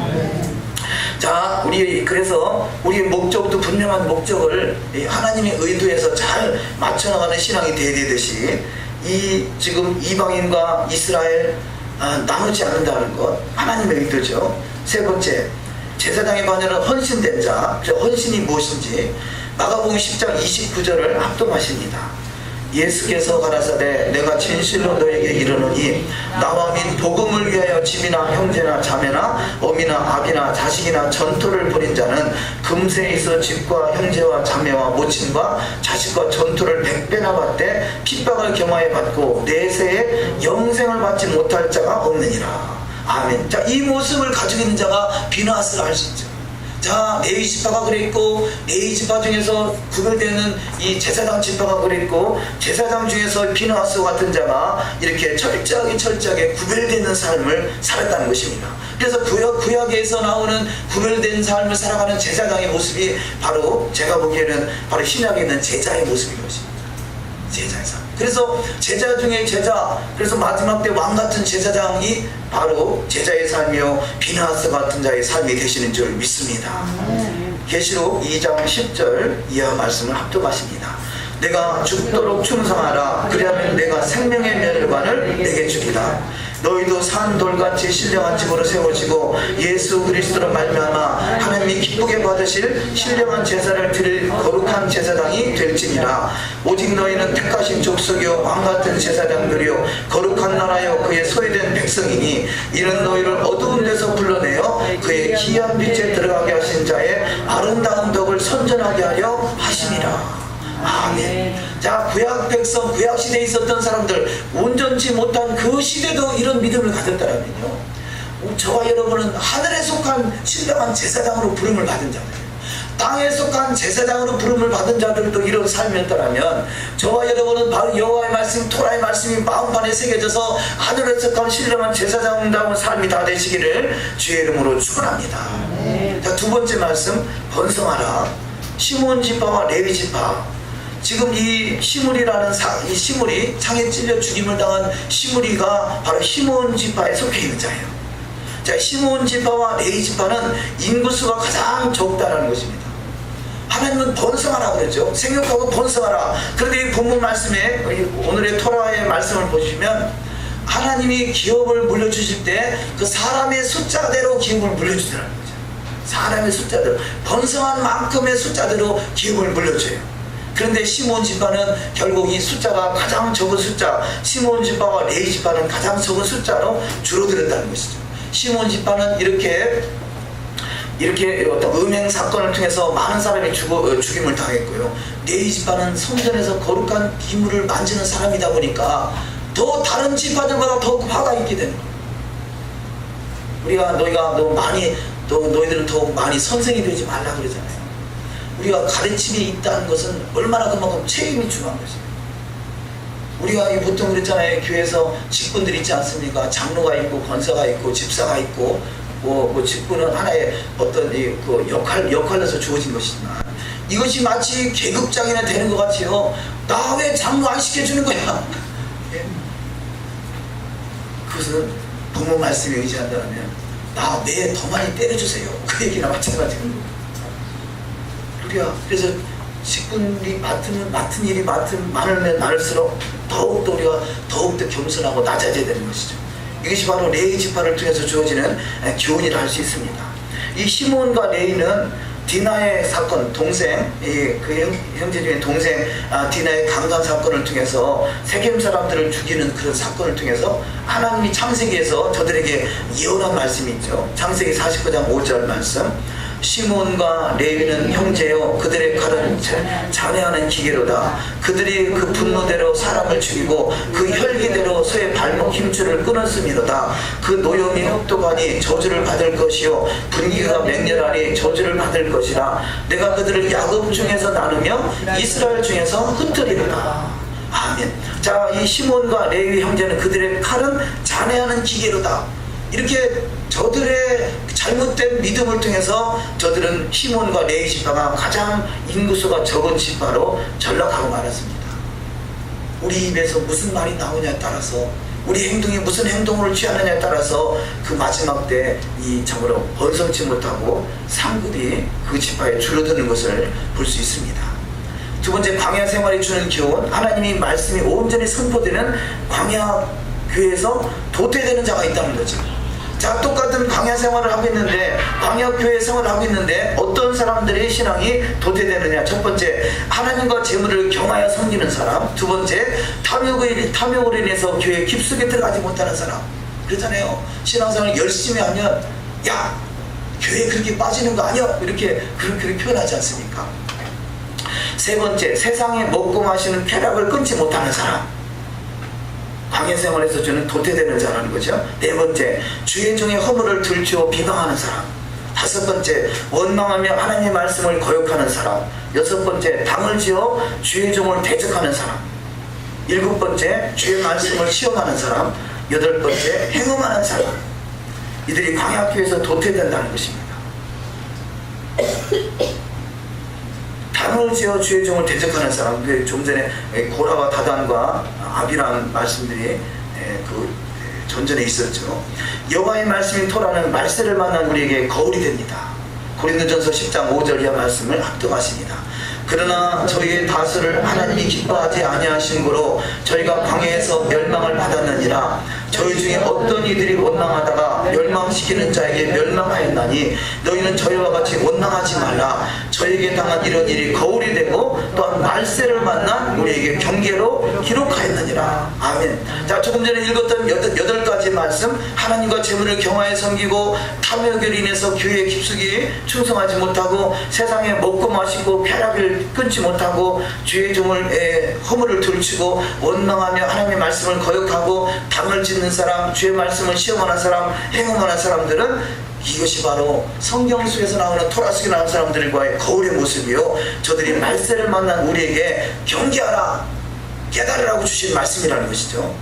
자, 그래서 우리의 목적도 분명한 목적을 하나님의 의도에서 잘 맞춰나가는 신앙이 되어야 되듯이, 지금 이방인과 이스라엘 나누지 않는다는 것, 하나님의 의도죠. 세 번째, 제사장의 관여는 헌신된 자. 헌신이 무엇인지 마가복음 10장 29절을 합독하십니다. 예수께서 가라사대 내가 진실로 너에게 이르노니 나와 및 복음을 위하여 집이나 형제나 자매나 어미나 아비나 자식이나 전토를 벌인 자는 금세에 있어 집과 형제와 자매와 모친과 자식과 전토를 100배나 받되 핍박을 겸하여 받고 내세에 영생을 받지 못할 자가 없느니라. 아멘. 자, 이 모습을 가지고 있는 자가 비나스를 알 수 있죠. 자, 레위 지파가 그랬고, 레위 지파 중에서 구별되는 이 제사장 지파가 그랬고, 제사장 중에서 비나스 같은 자가 이렇게 철저하게 구별되는 삶을 살았다는 것입니다. 그래서 구약에서 나오는 구별된 삶을 살아가는 제사장의 모습이 바로 제가 보기에는 바로 신약에 있는 제자의 모습인 것입니다. 제자의 삶. 그래서 제자 중에 제자, 그래서 마지막 때 왕 같은 제사장이 바로 제자의 삶이요 비나스 같은 자의 삶이 되시는 줄 믿습니다. 계시록 2장 10절 이하 말씀을 합독하십니다. 내가 죽도록 충성하라. 그리하면 내가 생명의 면류관을 내게 주리라. 너희도 산 돌같이 신령한 집으로 세워지고 예수 그리스도로 말미암아 하나님이 기쁘게 받으실 신령한 제사를 드릴 거룩한 제사장이 될지니라. 오직 너희는 택하신 족속이요 왕같은 제사장들이요 거룩한 나라요 그의 소유된 백성이니 이는 너희를 어두운 데서 불러내어 그의 기이한 빛에 들어가게 하신 자의 아름다운 덕을 선전하게 하려 하심이라. 아멘. 자, 구약 백성, 구약 시대에 있었던 사람들, 온전치 못한 그 시대도 이런 믿음을 가졌다라면요, 저와 여러분은 하늘에 속한 신령한 제사장으로 부름을 받은 자들이에요. 땅에 속한 제사장으로 부름을 받은 자들도 이런 삶이었다면 저와 여러분은 바로 여호와의 말씀, 토라의 말씀이 마음판에 새겨져서 하늘에 속한 신령한 제사장다운 삶이 다 되시기를 주의 이름으로 축원합니다. 자, 두 번째 말씀, 번성하라. 시몬 지파와 레위 지파. 지금 이 시므리라는 이 시므리, 창에 찔려 죽임을 당한 시므리가 바로 시몬 지파에 속해 있는 자예요. 자, 시몬 지파와 레위 지파는 인구수가 가장 적다라는 것입니다. 하나님은 번성하라 그랬죠. 생육하고 번성하라. 그런데 이 본문 말씀에 오늘의 토라의 말씀을 보시면 하나님이 기업을 물려주실 때 그 사람의 숫자대로 기업을 물려주더라는 거죠. 사람의 숫자대로, 번성한 만큼의 숫자대로 기업을 물려줘요. 그런데 시몬 지파는 결국 이 숫자가 가장 적은 숫자, 시몬 지파와 레위 지파는 가장 적은 숫자로 줄어들었다는 것이죠. 시몬 지파는 이렇게 어떤 음행 사건을 통해서 많은 사람이 죽임을 당했고요. 레위 지파는 성전에서 거룩한 기물을 만지는 사람이다 보니까 더 다른 지파들보다 더 화가 있게 되는 거예요. 너희들은 더 많이 선생이 되지 말라 그러잖아요. 우리가 가르침이 있다는 것은 얼마나 그만큼 책임이 중요한 것입니다. 우리가 보통 그랬잖아요. 교회에서 직분들 있지 않습니까? 장로가 있고 권사가 있고 집사가 있고 직분은 하나의 어떤 그 역할로서 주어진 것이지만 이것이 마치 계급장애나 되는 것 같아요. 나 왜 장로 안 시켜주는 거야? 예? 그것은 부모 말씀에 의지한다면 나 왜 더 많이 때려주세요. 그 얘기나 마찬가지입니다. 그래서 직분이 맡은 일이 많으면 많을수록 더욱더 우리가 더욱더 겸손하고 낮아져야 되는 것이죠. 이것이 바로 레위 지파를 통해서 주어지는 교훈이라 할 수 있습니다. 이 시몬과 레위는 디나의 사건, 동생, 그 형제 중에 동생 디나의 강간 사건을 통해서 세겜 사람들을 죽이는 그런 사건을 통해서 하나님이 창세기에서 저들에게 예언한 말씀이 있죠. 창세기 49장 5절 말씀. 시몬과 레위는 형제요 그들의 칼은 잔해하는 기계로다. 그들이 그 분노대로 사람을 죽이고 그 혈기대로 소의 발목 힘줄을 끊었음이로다. 그 노염이 혹독하니 저주를 받을 것이요 분기가 맹렬하니 저주를 받을 것이라. 내가 그들을 야곱 중에서 나누며 이스라엘 중에서 흩으리로다. 아멘. 자, 이 시몬과 레위 형제는 그들의 칼은 잔해하는 기계로다. 이렇게 저들의 잘못된 믿음을 통해서 저들은 시몬과 레위 지파가 가장 인구수가 적은 지파로 전락하고 말았습니다. 우리 입에서 무슨 말이 나오냐에 따라서, 우리 행동이 무슨 행동을 취하느냐에 따라서 그 마지막 때 이 참으로 번성치 못하고 상급이 그 지파에 줄어드는 것을 볼 수 있습니다. 두 번째, 광야 생활이 주는 교훈. 하나님이 말씀이 온전히 선포되는 광야 교회에서 도태되는 자가 있다는 거죠. 자, 똑같은 광야 생활을 하고 있는데, 광야 교회 생활을 하고 있는데 어떤 사람들의 신앙이 도태되느냐. 첫 번째, 하나님과 재물을 경하여 섬기는 사람. 두 번째, 탐욕으로 인해서 교회에 깊숙이 들어가지 못하는 사람. 그렇잖아요. 신앙생활을 열심히 하면 야, 교회에 그렇게 빠지는 거 아니야? 이렇게 그렇게 표현하지 않습니까? 세 번째, 세상에 먹고 마시는 쾌락을 끊지 못하는 사람. 광야 생활에서 저는 도태되는 자라는 거죠. 네 번째, 주의 종의 허물을 들추어 비방하는 사람. 다섯 번째, 원망하며 하나님의 말씀을 거역하는 사람. 여섯 번째, 당을 지어 주의 종을 대적하는 사람. 일곱 번째, 주의 말씀을 시험하는 사람. 여덟 번째, 행음하는 사람. 이들이 광야교회에서 도태된다는 것입니다. 당을 지어 주의 종을 대적하는 사람. 좀 전에 고라와 다단과 아비라는 말씀들이 전전에 있었죠. 여호와의 말씀인 토라는 말세를 만난 우리에게 거울이 됩니다. 고린도전서 10장 5절 이하 말씀을 합독하십니다. 그러나 저희의 다수를 하나님이 기뻐하지 아니하신 거로 저희가 광야에서 멸망을 받았느니라. 저희 중에 어떤 이들이 원망하다가 멸망시키는 자에게 멸망하였나니 너희는 저희와 같이 원망하지 말라. 저희에게 당한 이런 일이 거울이 되고 또한 말세를 만난 우리에게 경계로 기록하였느니라. 아멘. 자, 조금 전에 읽었던 여덟 가지 말씀, 하나님과 재물을 경하여 섬기고 탐욕으로 인해서 교회에 깊숙이 충성하지 못하고 세상에 먹고 마시고 쾌락을 끊지 못하고 주의 종을 허물을 들추고 원망하며 하나님의 말씀을 거역하고 당을 짓는 사람, 주의 말씀을 시험하는 사람, 행음하는 사람들은 이것이 바로 성경 속에서 나오는 토라 속에 나오는 사람들과의 거울의 모습이요, 저들이 말세를 만난 우리에게 경계하라, 깨달으라고 주신 말씀이라는 것이죠.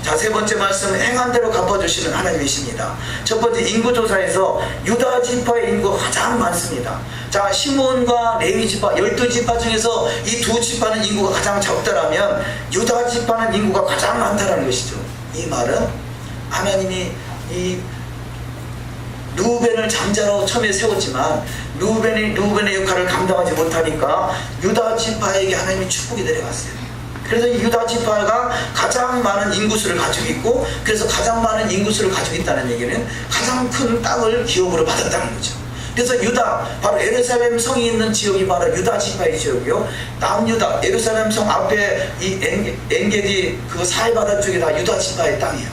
자, 세 번째 말씀, 행한 대로 갚아주시는 하나님이십니다. 첫 번째, 인구조사에서 유다 지파의 인구가 가장 많습니다. 자, 시몬과 레위 지파 12지파 중에서 이 두 지파는 인구가 가장 적다라면 유다 지파는 인구가 가장 많다는 것이죠. 이 말은 하나님이 이 루벤을 장자로 처음에 세웠지만 루벤의 역할을 감당하지 못하니까 유다 지파에게 하나님이 축복이 내려갔어요. 그래서 이 유다 지파가 가장 많은 인구수를 가지고 있고, 그래서 가장 많은 인구수를 가지고 있다는 얘기는 가장 큰 땅을 기업으로 받았다는 거죠. 그래서 유다, 바로 예루살렘 성이 있는 지역이 바로 유다 지파의 지역이요, 남유다, 예루살렘 성 앞에 이 엔게디 그 사해바다 쪽이 다 유다 지파의 땅이에요.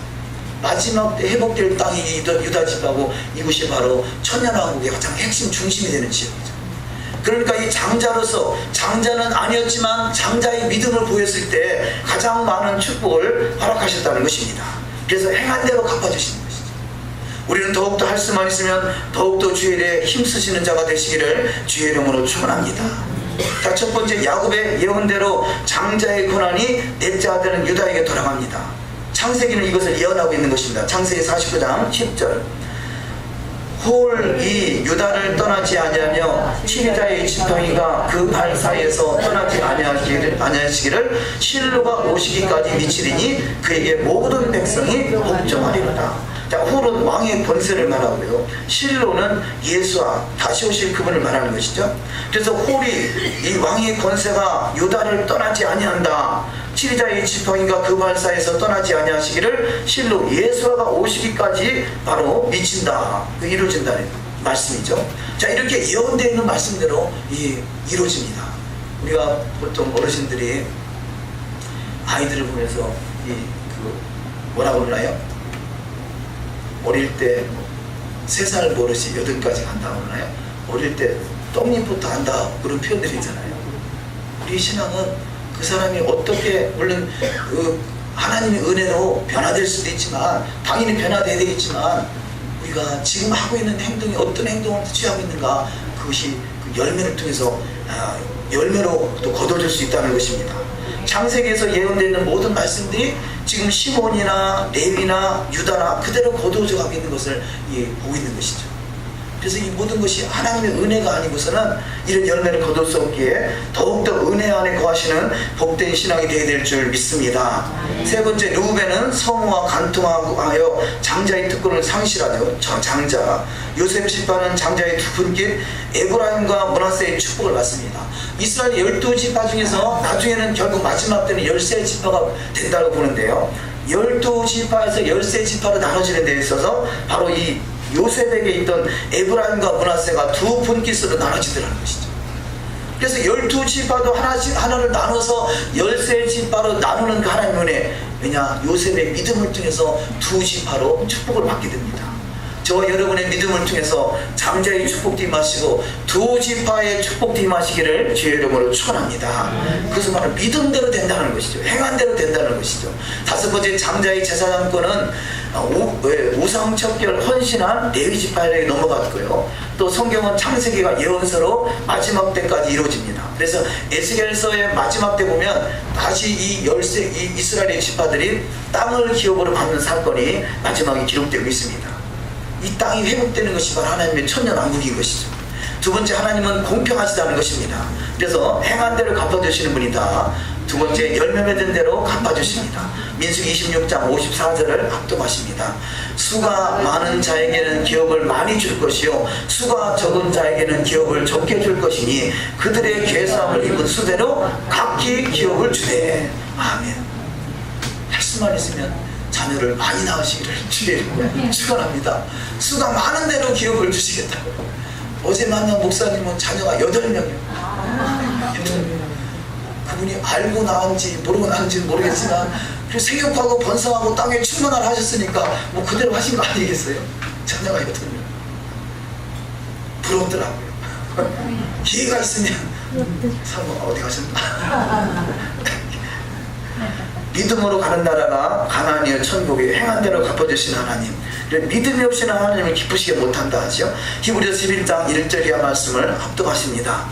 마지막 때 회복될 땅이 유다 지파고, 이곳이 바로 천년왕국의 가장 핵심 중심이 되는 지역이죠. 그러니까 이 장자로서, 장자는 아니었지만 장자의 믿음을 보였을 때 가장 많은 축복을 허락하셨다는 것입니다. 그래서 행한 대로 갚아주시는 것이죠. 우리는 더욱더 할 수만 있으면 더욱더 주의 일에 힘쓰시는 자가 되시기를 주의 이름으로 축원합니다. 자, 첫 번째, 야곱의 예언대로 장자의 고난이 넷째 아들은 유다에게 돌아갑니다. 창세기는 이것을 예언하고 있는 것입니다. 창세기 49장 10절, 홀이 유다를 떠나지 아니하며 치리자의 지팡이가 그 발 사이에서 떠나지 아니하시기를 실로가 오시기까지 미치리니 그에게 모든 백성이 복종하리로다. 자, 홀은 왕의 권세를 말하고요, 실로는 예수와 다시 오실 그분을 말하는 것이죠. 그래서 홀이 이 왕의 권세가 유다를 떠나지 아니한다, 치리자의 지팡이가 그 발 사이에서 떠나지 아니하시기를 실로 예수가 오시기까지 바로 미친다, 이루어진다는 말씀이죠. 자, 이렇게 예언되어 있는 말씀대로 이루어집니다. 우리가 보통 어르신들이 아이들을 보면서 뭐라고 그러나요? 어릴 때 3살 버릇이 8까지 간다고 그러나요? 어릴 때 떡잎부터 한다, 그런 표현들이 있잖아요. 우리 신앙은 그 사람이 어떻게, 물론 하나님의 은혜로 변화될 수도 있지만, 당연히 변화돼야 되겠지만, 우리가 지금 하고 있는 행동이 어떤 행동을 취하고 있는가, 그것이 그 열매를 통해서 열매로 또 거둬질 수 있다는 것입니다. 창세기에서 예언되는 모든 말씀들이 지금 시몬이나 레위나 유다나 그대로 거두어져 가고 있는 것을 보고 있는 것이죠. 그래서 이 모든 것이 하나님의 은혜가 아니고서는 이런 열매를 거둘 수 없기에 더욱더 은혜 안에 거하시는 복된 신앙이 되어야 될 줄 믿습니다. 세 번째, 루벤은 성우와 간통하여 장자의 특권을 상실하죠. 장자. 요셉 지파는 장자의 두 분길 에브라임과 므낫세의 축복을 받습니다. 이스라엘 12지파 중에서 나중에는 결국 마지막 때는 13지파가 된다고 보는데요, 12지파에서 13지파로 나눠지는 데 있어서 바로 이 요셉에게 있던 에브라임과 므낫세가 두 분깃으로 나눠지더라는 것이죠. 그래서 12지파도 하나를 나눠서 13지파로 나누는 그 하나님의 은혜, 왜냐? 요셉의 믿음을 통해서 두 지파로 축복을 받게 됩니다. 저와 여러분의 믿음을 통해서 장자의 축복도 임하시고 두 지파의 축복도 임하시기를 주의 이름으로 축원합니다. 그것은 바로 믿음대로 된다는 것이죠. 행한대로 된다는 것이죠. 다섯 번째, 장자의 제사장권은 우상척결 헌신한 레위 지파에게 넘어갔고요. 또 성경은 창세기가 예언서로 마지막 때까지 이루어집니다. 그래서 에스겔서의 마지막 때 보면 다시 이 이스라엘의 지파들이 땅을 기업으로 받는 사건이 마지막에 기록되고 있습니다. 이 땅이 회복되는 것이 바로 하나님의 천년왕국인 것이죠. 두 번째, 하나님은 공평하시다는 것입니다. 그래서 행한 대로 갚아주시는 분이다. 두 번째, 열매 맺은 대로 갚아주십니다. 민수기 26장 54절을 압도하십니다. 수가 많은 자에게는 기업을 많이 줄 것이요 수가 적은 자에게는 기업을 적게 줄 것이니 그들의 죄사함을 입은 수대로 각기 기업을 주되. 아멘. 할 수만 있으면 자녀를 많이 낳으시기를 주의 이름으로 축원합니다. 수가 많은 대로 기업을 주시겠다고. 어제 만난 목사님은 자녀가 8명이에요. 그분이 알고 낳은지 모르고 낳은지는 모르겠지만 생육하고 번성하고 땅에 충만을 하셨으니까 뭐 그대로 하신 거 아니겠어요? 자녀가 8명. 부럽더라고요. 기회가 있으면 사모 어디 가셨나? 믿음으로 가는 나라가 가나안이여 천국이 행한 대로 갚아주시는 하나님. 믿음이 없이는 하나님을 기쁘시게 못한다 하죠. 히브리서 11장 1절 이하 말씀을 합독하십니다.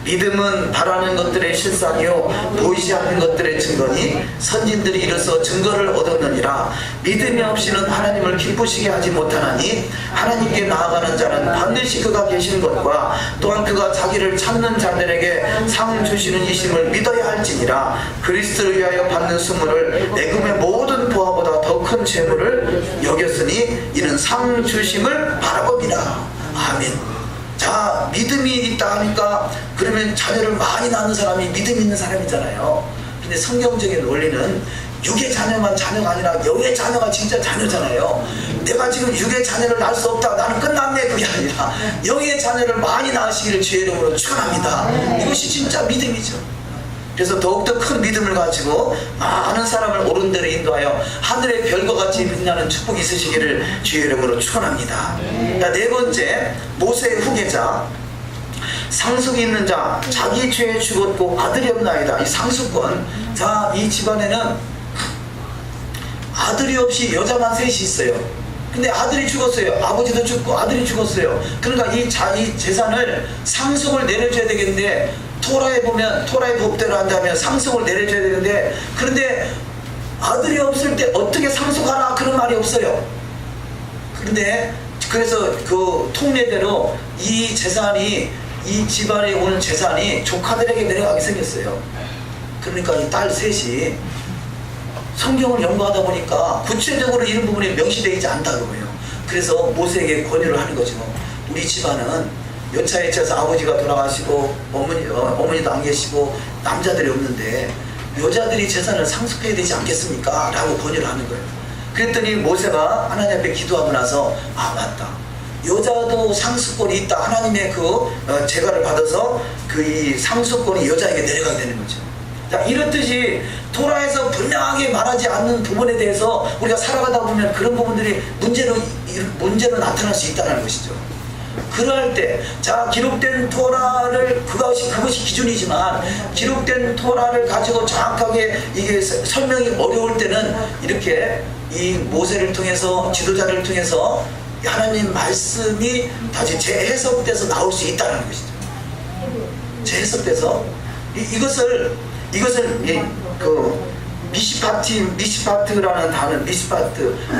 믿음은 바라는 것들의 실상이요 보이지 않는 것들의 증거니 선진들이 이로써 증거를 얻었느니라. 믿음이 없이는 하나님을 기쁘시게 하지 못하나니 하나님께 나아가는 자는 반드시 그가 계시는 것과 또한 그가 자기를 찾는 자들에게 상 주시는 이심을 믿어야 할지니라. 그리스도를 위하여 받는 수모를 내금의 모든 보화보다 더 큰 재물을 여겼으니 이는 상 주심을 바라봅니다. 아멘. 자, 믿음이 있다 하니까 그러면 자녀를 많이 낳는 사람이 믿음 있는 사람이잖아요. 근데 성경적인 원리는 육의 자녀만 자녀가 아니라 영의 자녀가 진짜 자녀잖아요. 내가 지금 육의 자녀를 낳을 수 없다, 나는 끝났네, 그게 아니라 영의 자녀를 많이 낳으시기를 주의 이름으로 축원합니다. 이것이 진짜 믿음이죠. 그래서 더욱더 큰 믿음을 가지고 많은 사람을 옳은 대로 인도하여 하늘의 별과 같이 빛나는 축복이 있으시기를 주의 이름으로 축원합니다. 네 번째, 모세의 후계자, 상속이 있는 자, 자기 죄에 죽었고 아들이 없나이다. 이 상속권. 자, 이 집안에는 아들이 없이 여자만 셋이 있어요. 근데 아들이 죽었어요. 아버지도 죽고 아들이 죽었어요. 그러니까 이 재산을 상속을 내려줘야 되겠는데, 토라에 보면 토라의 법대로 한다면 상속을 내려줘야 되는데, 그런데 아들이 없을 때 어떻게 상속하나 그런 말이 없어요. 그런데 그래서 그 통례대로 이 재산이, 이 집안에 오는 재산이 조카들에게 내려가게 생겼어요. 그러니까 이 딸 셋이 성경을 연구하다 보니까 구체적으로 이런 부분이 명시되어 있지 않다고 해요. 그래서 모세에게 권유를 하는 거죠. 우리 집안은 몇 차에 쳐서 아버지가 돌아가시고 어머니도 안 계시고 남자들이 없는데 여자들이 재산을 상속해야 되지 않겠습니까? 라고 권유를 하는 거예요. 그랬더니 모세가 하나님 앞에 기도하고 나서, 아, 맞다, 여자도 상속권이 있다. 하나님의 그 제가를 받아서 그 이 상속권이 여자에게 내려가게 되는 거죠. 자, 이렇듯이 토라에서 분명하게 말하지 않는 부분에 대해서 우리가 살아가다 보면 그런 부분들이 문제로 나타날 수 있다는 것이죠. 그럴 때, 자, 기록된 토라를, 그것이 기준이지만 기록된 토라를 가지고 정확하게 이게 설명이 어려울 때는 이렇게 이 모세를 통해서, 지도자를 통해서 하나님 말씀이 다시 재해석돼서 나올 수 있다는 것이죠. 재해석돼서 이것을 그 미시파트라는 단어,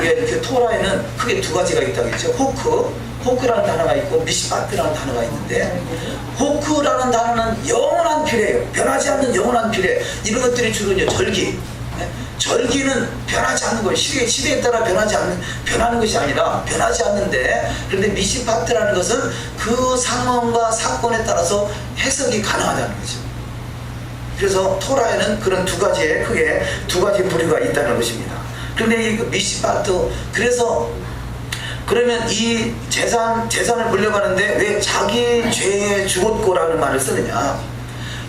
이게 토라에는 크게 두 가지가 있다겠죠. 호크라는 단어가 있고 미시파트라는 단어가 있는데, 호크라는 단어는 영원한 피례예요. 변하지 않는 영원한 피례. 이런 것들이 주로 이제 절기. 절기는 변하지 않는 거예요. 시대에 따라 변하는 것이 아니라 변하지 않는데, 그런데 미시파트라는 것은 그 상황과 사건에 따라서 해석이 가능하다는 거죠. 그래서 토라에는 그런 크게 두 가지 부류가 있다는 것입니다. 그런데 이 미시바트, 그래서 그러면 이 재산을 물려가는데 왜 자기 죄에 죽었고라는 말을 쓰느냐?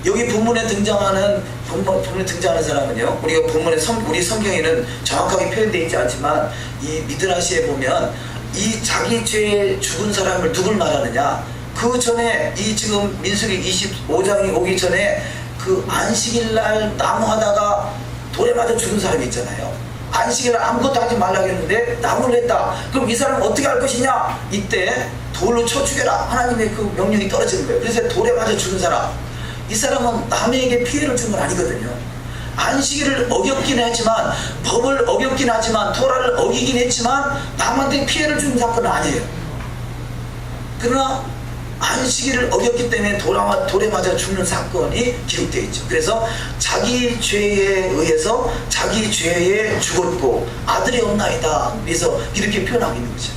여기 본문에 등장하는 사람은요, 우리가 본문에 우리 성경에는 정확하게 표현되어 있지 않지만 이 미드라시에 보면 이 자기 죄에 죽은 사람을 누굴 말하느냐? 그 전에 이 지금 민수기 25장이 오기 전에 그 안식일 날 나무 하다가 돌에 맞아 죽은 사람이 있잖아요. 안식일 날 아무것도 하지 말라고 했는데 나무를 했다. 그럼 이 사람은 어떻게 할 것이냐? 이때 돌로 쳐 죽여라. 하나님의 그 명령이 떨어지는 거예요. 그래서 돌에 맞아 죽은 사람, 이 사람은 남에게 피해를 준 건 아니거든요. 안식일을 어겼긴 했지만, 법을 어겼긴 하지만, 토라를 어기긴 했지만 남한테 피해를 준 사건은 아니에요. 그러나 안식일을 어겼기 때문에 돌에 맞아 죽는 사건이 기록되어 있죠. 그래서 자기 죄에 의해서 자기 죄에 죽었고 아들이 없나이다. 그래서 이렇게 표현하고 있는 거죠.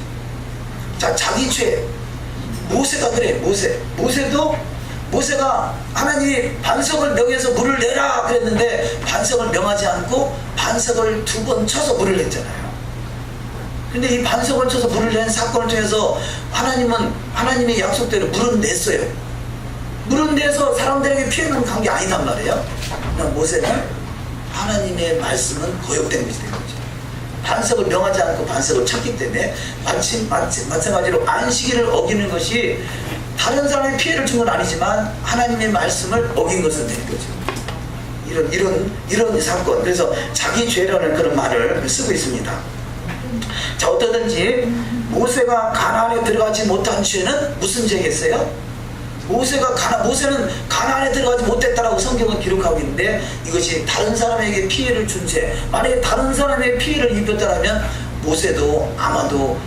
자, 자기 죄. 모세가 그래. 모세가 하나님이 반석을 명해서 물을 내라 그랬는데 반석을 명하지 않고 반석을 2번 쳐서 물을 냈잖아요. 근데 이 반석을 쳐서 물을 낸 사건을 통해서 하나님은 하나님의 약속대로 물은 냈어요. 물은 내서 사람들에게 피해는 간 게 아니단 말이에요. 그냥 모세는 하나님의 말씀은 거역된 것이 된 거죠. 반석을 명하지 않고 반석을 쳤기 때문에 마찬가지로 안식일을 어기는 것이 다른 사람의 피해를 준 건 아니지만 하나님의 말씀을 어긴 것은 된 거죠. 이런 사건. 그래서 자기 죄라는 그런 말을 쓰고 있습니다. 자, 어떠든지 모세가 가나안에 들어가지 못한 죄는 무슨 죄겠어요? 모세는 가나안에 들어가지 못했다라고 성경은 기록하고 있는데 이것이 다른 사람에게 피해를 준 죄. 만약에 다른 사람에게 피해를 입혔다면 모세도 아마도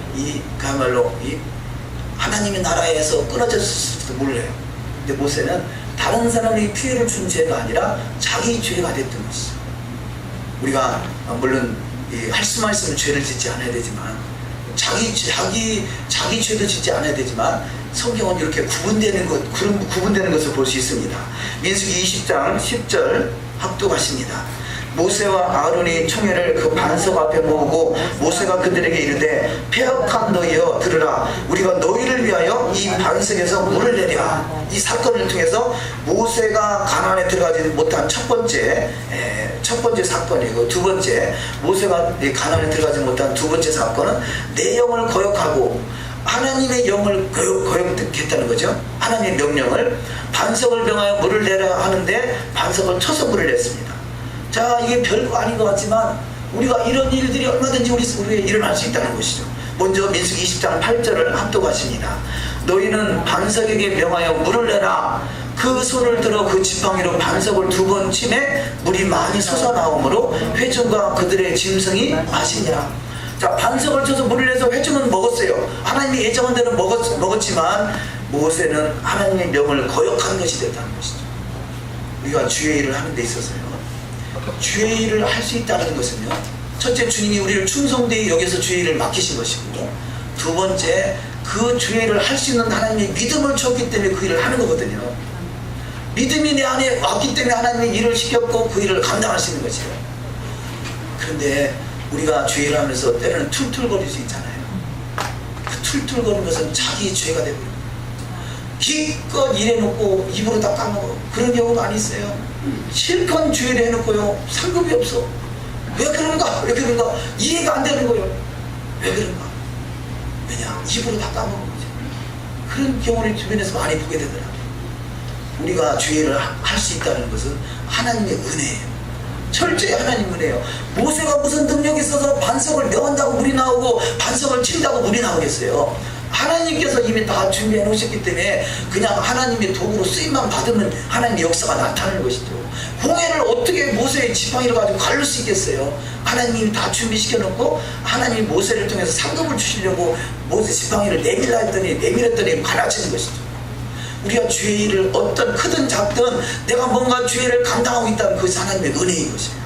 그야말로 하나님의 나라에서 끊어졌을지도 몰라요. 근데 모세는 다른 사람에게 피해를 준 죄가 아니라 자기 죄가 됐던 것이죠. 우리가 물론 할 수만 있으면 죄를 짓지 않아야 되지만 자기 죄도 짓지 않아야 되지만 성경은 이렇게 구분되는 것을 볼 수 있습니다. 민수기 20장 10절 합독하십니다. 모세와 아론이 총회를 그 반석 앞에 모으고 모세가 그들에게 이르되 패역한 너희여 들으라. 우리가 너희를 위하여 이 반석에서 물을 내랴. 이 사건을 통해서 모세가 가나안에 들어가지 못한 첫 번째 사건이고, 두 번째 모세가 가나안에 들어가지 못한 두 번째 사건은 내 영을 거역하고 하나님의 영을 거역했다는 거죠. 하나님의 명령을, 반석을 명하여 물을 내라 하는데 반석을 쳐서 물을 냈습니다. 자, 이게 별거 아닌 것 같지만 우리가 이런 일들이 얼마든지 우리에 일어날 수 있다는 것이죠. 먼저 민수기 20장 8절을 합독하십니다. 너희는 반석에게 명하여 물을 내라. 그 손을 들어 그 지팡이로 반석을 2번 치매 물이 많이 솟아나오므로 회중과 그들의 짐승이 마시니라. 자, 반석을 쳐서 물을 내서 회중은 먹었어요. 하나님이 예정한 대로 먹었지만 모세는 하나님의 명을 거역한 것이 됐다는 것이죠. 우리가 주의 일을 하는 데 있어서요, 주의 일을 할 수 있다는 것은요, 첫째, 주님이 우리를 충성되이 여기서 주의 일을 맡기신 것이고, 두 번째, 그 주의 일을 할 수 있는 하나님의 믿음을 줬기 때문에 그 일을 하는 거거든요. 믿음이 내 안에 왔기 때문에 하나님의 일을 시켰고 그 일을 감당할 수 있는 것이에요. 그런데 우리가 주의 일을 하면서 때로는 툴툴거릴 수 있잖아요. 그 툴툴거리는 것은 자기 죄가 되고 기껏 일해놓고 입으로 다 까먹어. 그런 경우가 많이 있어요. 실컷 주의를 해놓고요, 상급이 없어. 왜 그런가? 이해가 안 되는 거예요. 왜 그런가? 왜냐? 입으로 다 까먹은 거죠. 그런 경우를 주변에서 많이 보게 되더라고요. 우리가 주의를 할 수 있다는 것은 하나님의 은혜예요. 철저히 하나님 은혜예요. 모세가 무슨 능력이 있어서 반석을 명한다고 물이 나오고 반석을 친다고 물이 나오겠어요? 하나님께서 이미 다 준비해 놓으셨기 때문에 그냥 하나님의 도구로 쓰임만 받으면 하나님의 역사가 나타나는 것이죠. 홍해를 어떻게 모세의 지팡이를 가지고 가를 수 있겠어요? 하나님이 다 준비시켜 놓고 하나님이 모세를 통해서 상급을 주시려고 모세 지팡이를 내밀었더니 갈라지는 것이죠. 우리가 주의 일을 어떤 크든 작든 내가 뭔가 주의 일을 감당하고 있다면 그것이 하나님의 은혜인 것이에요.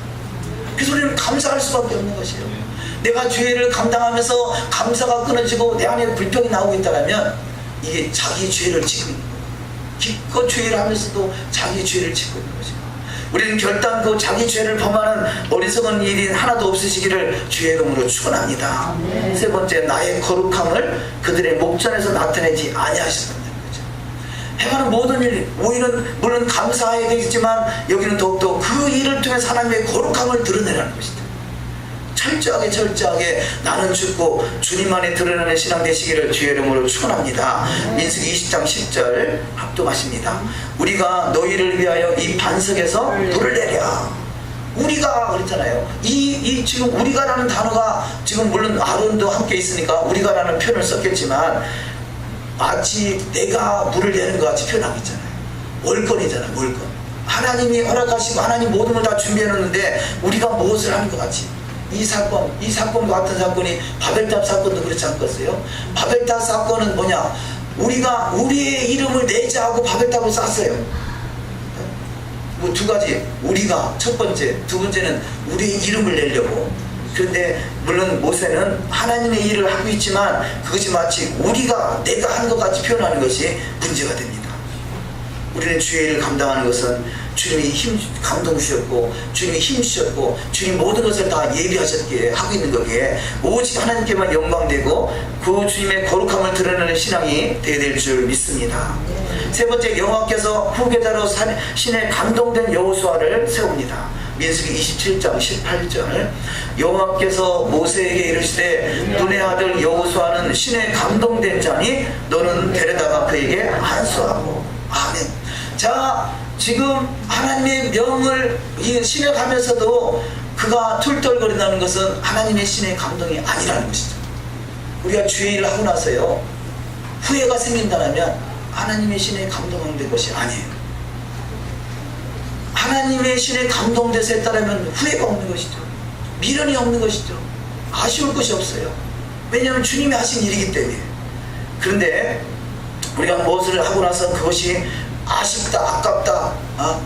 그래서 우리는 감사할 수밖에 없는 것이에요. 내가 주의 일을 감당하면서 감사가 끊어지고 내 안에 불평이 나오고 있다면 이게 자기 죄를 짓고 있는 거예요. 기껏 주의 일을 하면서도 자기 죄를 짓고 있는 것이에요. 우리는 결단코 자기 죄를 범하는 어리석은 일이 하나도 없으시기를 주의 이름으로 축원합니다. 세 번째, 나의 거룩함을 그들의 목전에서 나타내지 아니하셨다는 거죠. 행하는 모든 일, 우리는 물론 감사해야 되겠지만 여기는 더욱더 그 일을 통해서 하나님의 거룩함을 드러내라는 것이죠. 철저하게 나는 죽고 주님만에 드러나는 신앙 되시기를 주의 이름으로 축원합니다. 민수기 20장 10절 합독하십니다. 우리가 너희를 위하여 이 반석에서 불을 내랴. 우리가 그랬잖아요. 이 지금 우리가라는 단어가 지금 물론 아론도 함께 있으니까 우리가라는 표현을 썼겠지만 마치 내가 물을 내는 것 같이 표현하고 있잖아요. 월권이잖아요. 월권. 하나님이 허락하시고 하나님 모든 걸 다 준비해 놓는데 우리가 무엇을 하는 것 같이. 이 사건과 같은 사건이 바벨탑 사건도 그렇지 않겠어요? 바벨탑 사건은 뭐냐? 우리가 우리의 이름을 내자 하고 바벨탑을 쌌어요. 뭐 두 가지. 우리가 첫 번째, 두 번째는 우리의 이름을 내려고. 그런데 물론 모세는 하나님의 일을 하고 있지만 그것이 마치 내가 하는 것 같이 표현하는 것이 문제가 됩니다. 우리는 주의 일을 감당하는 것은 주님이 감동 주셨고 주님이 힘 주셨고 주님 모든 것을 다 예비하셨기에 하고 있는 거기에 오직 하나님께만 영광되고 그 주님의 거룩함을 드러내는 신앙이 되어야 될 줄 믿습니다. 세 번째, 여호와께서 후계자로 신에 감동된 여호수아를 세웁니다. 민수기 27장 18절 여호와께서 모세에게 이르시되 눈의 아들 여호수아는 신에 감동된 자니 너는 데려다가 그에게 안수하고. 아멘. 자, 지금 하나님의 명을 신에 가면서도 그가 툴툴거린다는 것은 하나님의 신의 감동이 아니라는 것이죠. 우리가 주의 일을 하고 나서요 후회가 생긴다면 하나님의 신에 감동된 것이 아니에요. 하나님의 신에 감동돼서 했다면 후회가 없는 것이죠. 미련이 없는 것이죠. 아쉬울 것이 없어요. 왜냐하면 주님이 하신 일이기 때문에. 그런데 우리가 무엇을 하고 나서 그것이 아쉽다, 아깝다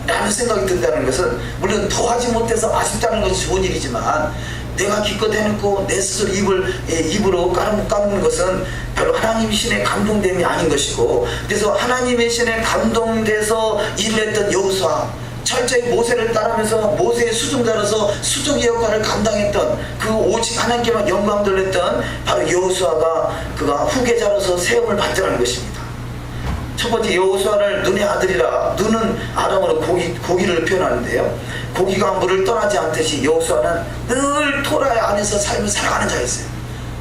라는 생각이 든다는 것은 물론 더하지 못해서 아쉽다는 것이 좋은 일이지만 내가 기껏 해놓고 내 스스로 입으로 까먹는 것은 별로 하나님의 신에 감동됨이 아닌 것이고, 그래서 하나님의 신에 감동돼서 일을 했던 여호수아, 철저히 모세를 따르면서 모세의 수종자로서 수종의 역할을 감당했던 그 오직 하나님께만 영광 돌렸던 바로 여호수아가 그가 후계자로서 세움을 받더라는 것입니다. 첫 번째, 여호수아를 눈의 아들이라. 눈은 아람어로 고기를 표현하는데요, 고기가 물을 떠나지 않듯이 여호수아는 늘 토라 안에서 삶을 살아가는 자였어요.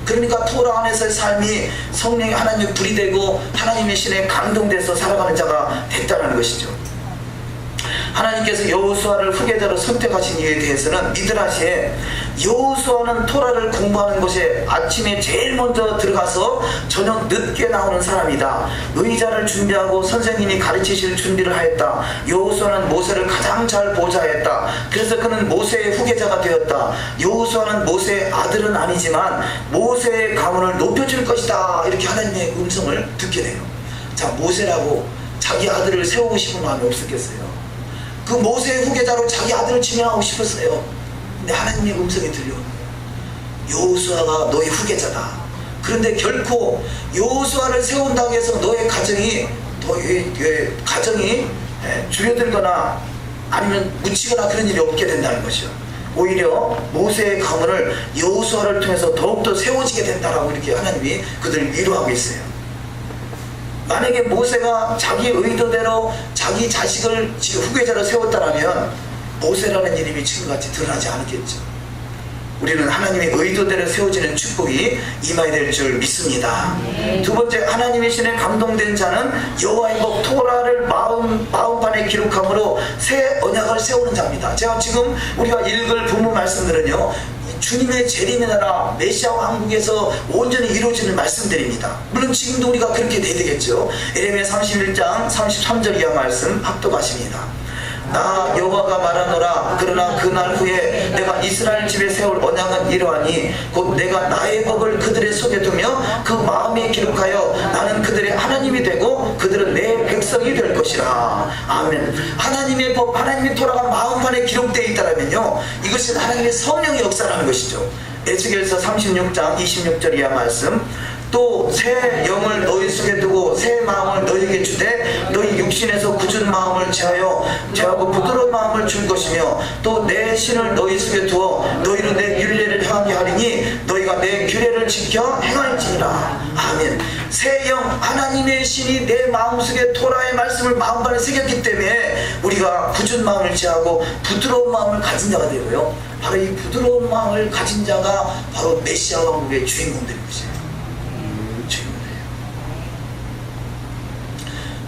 그러니까 토라 안에서의 삶이 성령의 하나님의 불이 되고 하나님의 신에 감동돼서 살아가는 자가 됐다는 것이죠. 하나님께서 여호수아를 후계자로 선택하신 이유에 대해서는 미드라시에 여호수아는 토라를 공부하는 곳에 아침에 제일 먼저 들어가서 저녁 늦게 나오는 사람이다. 의자를 준비하고 선생님이 가르치실 준비를 하였다. 여호수아는 모세를 가장 잘 보좌했다. 그래서 그는 모세의 후계자가 되었다. 여호수아는 모세의 아들은 아니지만 모세의 가문을 높여줄 것이다. 이렇게 하나님의 음성을 듣게 돼요. 자, 모세라고 자기 아들을 세우고 싶은 마음이 없었겠어요? 그 모세의 후계자로 자기 아들을 지명하고 싶었어요. 근데 하나님의 음성이 들려오는 거예요. 여호수아가 너의 후계자다. 그런데 결코 여호수아를 세운다고 해서 너의 가정이 줄여들거나 아니면 묻히거나 그런 일이 없게 된다는 것이요. 오히려 모세의 가문을 여호수아를 통해서 더욱더 세워지게 된다라고 이렇게 하나님이 그들을 위로하고 있어요. 만약에 모세가 자기 의도대로 자기 자식을 후계자로 세웠다면 모세라는 이름이 지금같이 드러나지 않았겠죠. 우리는 하나님의 의도대로 세워지는 축복이 임하게 될 줄 믿습니다. 두 번째, 하나님의 신에 감동된 자는 여호와의 법 토라를 마음판에 기록함으로 새 언약을 세우는 자입니다. 제가 지금 우리가 읽을 본문 말씀들은요, 주님의 재림의 나라 메시아 왕국에서 온전히 이루어지는 말씀들입니다. 물론 지금도 우리가 그렇게 돼야 되겠죠. 에레미야 31장 33절 이하 말씀 합독하십니다. 나 여호와가 말하노라. 그러나 그날 후에 내가 이스라엘 집에 세울 언약은 이러하니 곧 내가 나의 법을 그들의 속에 두며 그 마음에 기록하여 나는 그들의 하나님이 되고 그들은 내 백성이 될 것이라. 아멘. 하나님의 법, 하나님의 토라가 마음판에 기록되어 있다면요, 이것은 하나님의 성령의 역사라는 것이죠. 에스겔서 36장 26절 이하 말씀. 또 새 영을 너희 속에 두고 새 마음을 너희에게 주되 너희 육신에서 굳은 마음을 제하고 부드러운 마음을 줄 것이며 또 내 신을 너희 속에 두어 너희로 내 율례를 행하게 하리니 너희가 내 규례를 지켜 행할지니라. 아멘. 새 영 하나님의 신이 내 마음속에 토라의 말씀을 마음판에 새겼기 때문에 우리가 굳은 마음을 제하고 부드러운 마음을 가진 자가 되고요. 바로 이 부드러운 마음을 가진 자가 바로 메시아 왕국의 주인공들인 것이에요. 주인공들이에요.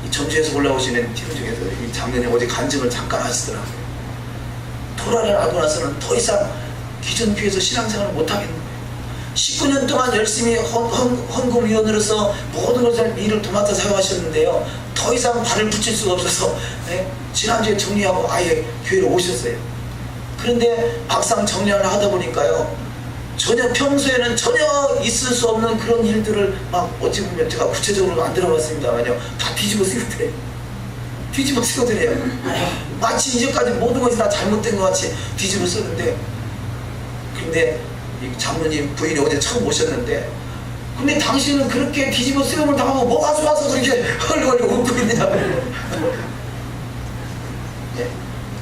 이 전주에서 올라오시는 팀 중에서 이 장면이 어제 간증을 잠깐 하시더라고요. 토라를 알고 나서는 더 이상 기존교회에서 신앙생활을 못하겠는 거예요. 19년 동안 열심히 헌금위원으로서 모든 것을 일을 도맡아 사용하셨는데요. 더 이상 발을 붙일 수가 없어서 지난주에 정리하고 아예 교회로 오셨어요. 그런데 막상 정리를 하다 보니까요, 전혀 평소에는 전혀 있을 수 없는 그런 일들을 막 어찌 보면 제가 구체적으로 안 들어봤습니다만요, 다 뒤집어 쓰거든요. 뒤집어 쓰거든요. 마치 이제까지 모든 것이 다 잘못된 것 같이 뒤집어 쓰는데, 근데 이 장로님 부인이 어제 처음 오셨는데, 근데 당신은 그렇게 뒤집어 쓰임을 당하고 뭐가 좋아서 그렇게 헐렁헐렁 웃고 있느냐고.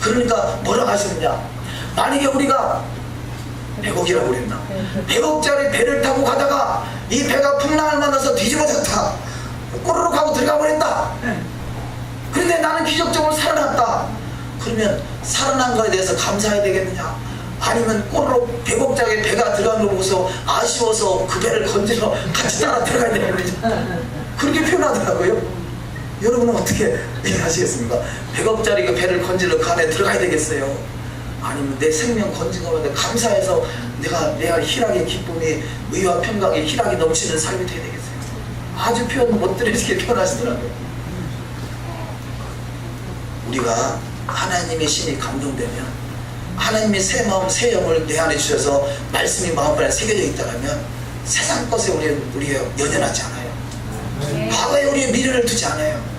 그러니까 뭐라고 하시느냐, 만약에 우리가 100억이라고 그랬나, 100억짜리 배를 타고 가다가 이 배가 풍랑을 만나서 뒤집어졌다, 꼬르륵 하고 들어가 버렸다. 그런데 나는 기적적으로 살아났다. 그러면 살아난 거에 대해서 감사해야 되겠느냐, 아니면 꼬르륵 100억짜리 배가 들어간 거 보고서 아쉬워서 그 배를 건지러 같이 따라 들어가야 되겠느냐, 그렇게 표현하더라고요. 여러분은 어떻게 이해하시겠습니까? 100억짜리 그 배를 건지러 그 안에 들어가야 되겠어요? 아니면 내 생명 건진 것에 감사해서 내가 희락의 기쁨이, 의와 평강의 희락이 넘치는 삶이 되어야 되겠어요? 아주 표현 못 들으시게 표현하시더라고요. 우리가 하나님의 신이 감동되면, 하나님의 새 마음 새 영을 내 안에 주셔서 말씀이 마음판에 새겨져 있다면 세상 것에 우리가 연연하지 않아요. 과거에 우리의 미래를 두지 않아요.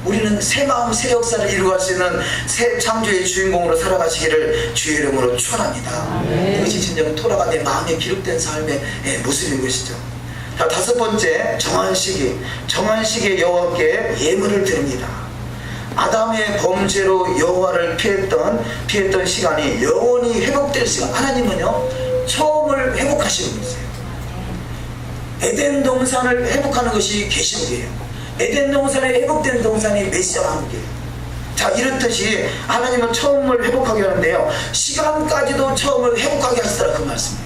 우리는 새 마음 새 역사를 이루어갈 수 있는 새 창조의 주인공으로 살아가시기를 주의 이름으로 축원합니다. 이것이 진정 토라가 내 마음에 기록된 삶의 모습인 것이죠. 자, 5번째, 정한 시기에 여호와께 예물을 드립니다. 아담의 범죄로 여호와를 피했던 시간이 영원히 회복될 시간. 하나님은요, 처음을 회복하시는 거예요. 에덴 동산을 회복하는 것이 계시록이에요. 에덴 동산에 회복된 동산이 메시아 왕국이에요. 자, 이렇듯이 하나님은 처음을 회복하게 하는데요, 시간까지도 처음을 회복하게 하시더라, 그 말씀이에요.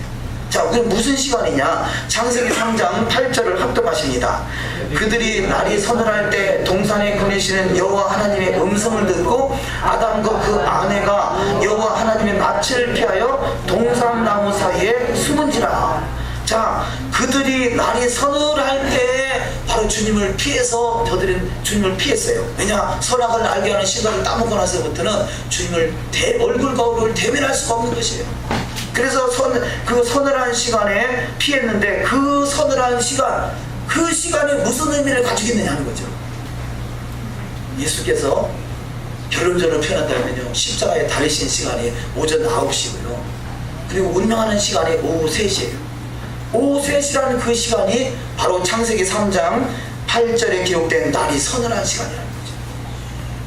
자, 그럼 무슨 시간이냐? 창세기 3장 8절을 합독하십니다. 그들이 날이 서늘할 때 동산에 거니시는 여호와 하나님의 음성을 듣고 아담과 그 아내가 여호와 하나님의 낯을 피하여 동산나무 사이에 숨은지라. 자, 그들이 날이 서늘할 때 바로 주님을 피해서 저들은 주님을 피했어요. 왜냐? 선악을 알게 하는 시간을 따먹고 나서부터는 주님을 얼굴과 얼굴을 대면할 수가 없는 것이에요. 그래서 그 서늘한 시간에 피했는데, 그 서늘한 시간, 그 시간이 무슨 의미를 가지고 있느냐 하는 거죠. 예수께서 결론적으로 표현한다면요, 십자가에 달리신 시간이 오전 9시고요 그리고 운명하는 시간이 오후 3시예요 오후 3시라는 그 시간이 바로 창세기 3장 8절에 기록된 날이 서늘한 시간이라는 거죠.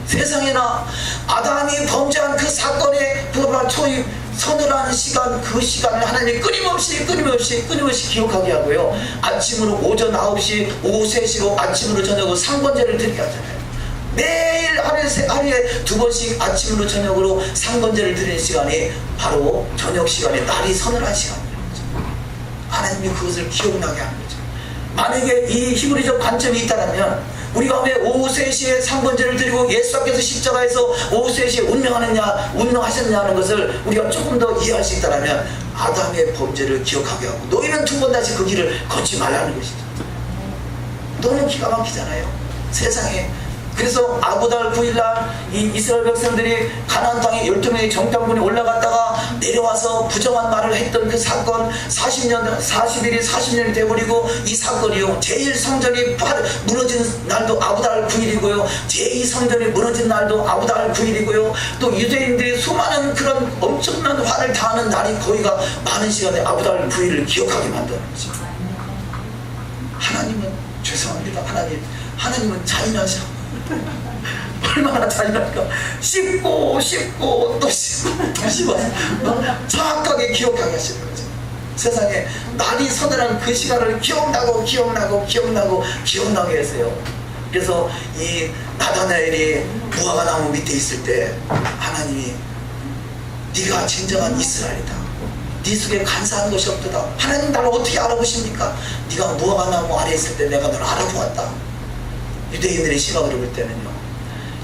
세상에나 아담이 범죄한 그 사건의 초입 서늘한 시간, 그 시간을 하나님이 끊임없이 기억하게 하고요, 아침으로 오전 9시, 오후 3시로 아침으로 저녁으로 상번제를 드리게 하잖아요. 매일 하루에 2번씩 아침으로 저녁으로 상번제를 드리는 시간이 바로 저녁 시간에 날이 서늘한 시간이에요. 하나님이 그것을 기억나게 하는 거죠. 만약에 이 히브리적 관점이 있다면 우리가 왜 오후 3시에 상번제를 드리고 예수께서 십자가에서 오후 3시에 운명하셨느냐 하는 것을 우리가 조금 더 이해할 수 있다면, 아담의 범죄를 기억하게 하고 너희는 2번 다시 그 길을 걷지 말라는 것이죠. 너무 기가 막히잖아요, 세상에. 그래서 아구달 9일날 이 이스라엘 백성들이 가나안 땅에 12명의 정탐군이 올라갔다가 내려와서 부정한 말을 했던 그 사건, 40일이 돼버리고, 이 사건이요, 제1성전이 무너진 날도 아구달 9일이고요 제2성전이 무너진 날도 아구달 9일이고요 또 유대인들이 수많은 그런 엄청난 화를 다하는 날이 거의가 많은 시간에 아구달 9일을 기억하게 만드는 거죠. 하나님은 죄송합니다. 하나님은 잔인하셔. 얼마나 잔인할까. 씹고 또 씹고 또 씹어서 정확하게 기억하게 하시는 거죠. 세상에 날이 서늘한 그 시간을 기억나게 했어요. 그래서 이 나다나엘이 무화과 나무 밑에 있을 때 하나님이 네가 진정한 이스라엘이다. 네 속에 간사한 것이 없도다. 하나님 나를 어떻게 알아보십니까? 네가 무화과 나무 아래에 있을 때 내가 너를 알아보았다. 유대인들의 시각으로 볼 때는요,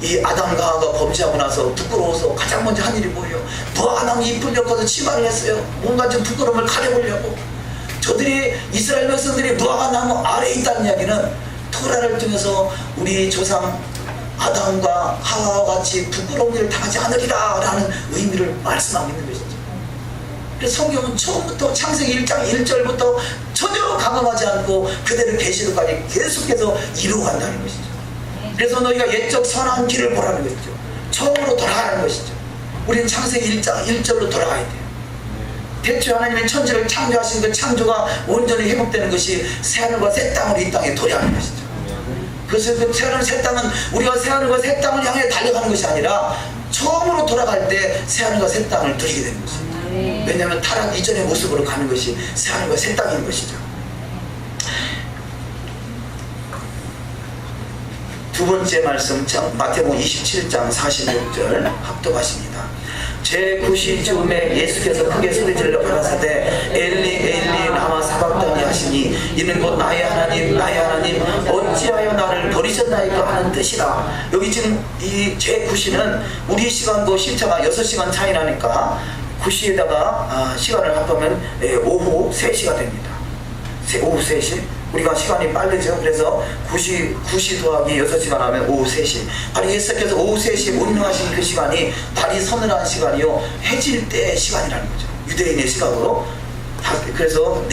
이 아담과 하와가 범죄하고 나서 부끄러워서 가장 먼저 한 일이 뭐예요? 무화과 나무 잎을 엮어서 치마를 했어요. 뭔가 좀 부끄러움을 가려보려고. 저들이 이스라엘 백성들이 무화과 나무 아래에 있다는 이야기는 토라를 통해서 우리 조상 아담과 하와와 같이 부끄러운 일을 당하지 않으리라 라는 의미를 말씀하고 있는 것이죠. 그래서 성경은 처음부터 창세기 1장 1절부터 전혀 가감하지 않고 그대로 계시록까지 계속해서 이루어간다는 것이죠. 그래서 너희가 옛적 선한 길을 보라는 것이죠. 처음으로 돌아가는 것이죠. 우리는 창세기 1장 1절로 돌아가야 돼요. 대체 하나님의 천지를 창조하신 그 창조가 온전히 회복되는 것이 새하늘과 새 땅으로 이 땅에 도래하는 것이죠. 그래서 그 새하늘 새 땅은 우리가 새하늘과 새 땅을 향해 달려가는 것이 아니라 처음으로 돌아갈 때 새하늘과 새 땅을 누리게 되는 것입니다. 왜냐하면 타락 이전의 모습으로 가는 것이 새하늘과 새 땅인 것이죠. 두 번째 말씀 마태복음 27장 46절 합독하십니다. 제9시 즈음에 예수께서 크게 소리질러 가라사대 엘리 엘리 라마 사박다니 하시니 이는 곧 나의 하나님 어찌하여 나를 버리셨나이까 하는 뜻이라. 여기 지금 이 제9시는 우리 시간과 시차가 6시간 차이 나니까 9시에다가 시간을 합하면 오후 3시가 됩니다. 오후 3시. 우리가 시간이 빠르죠. 그래서 9시 더하기 6시간 하면 오후 3시. 바로 예수께서 오후 3시에 운명하신 그 시간이 달이 서늘한 시간이요, 해질 때 시간이라는 거죠. 유대인의 시각으로. 그래서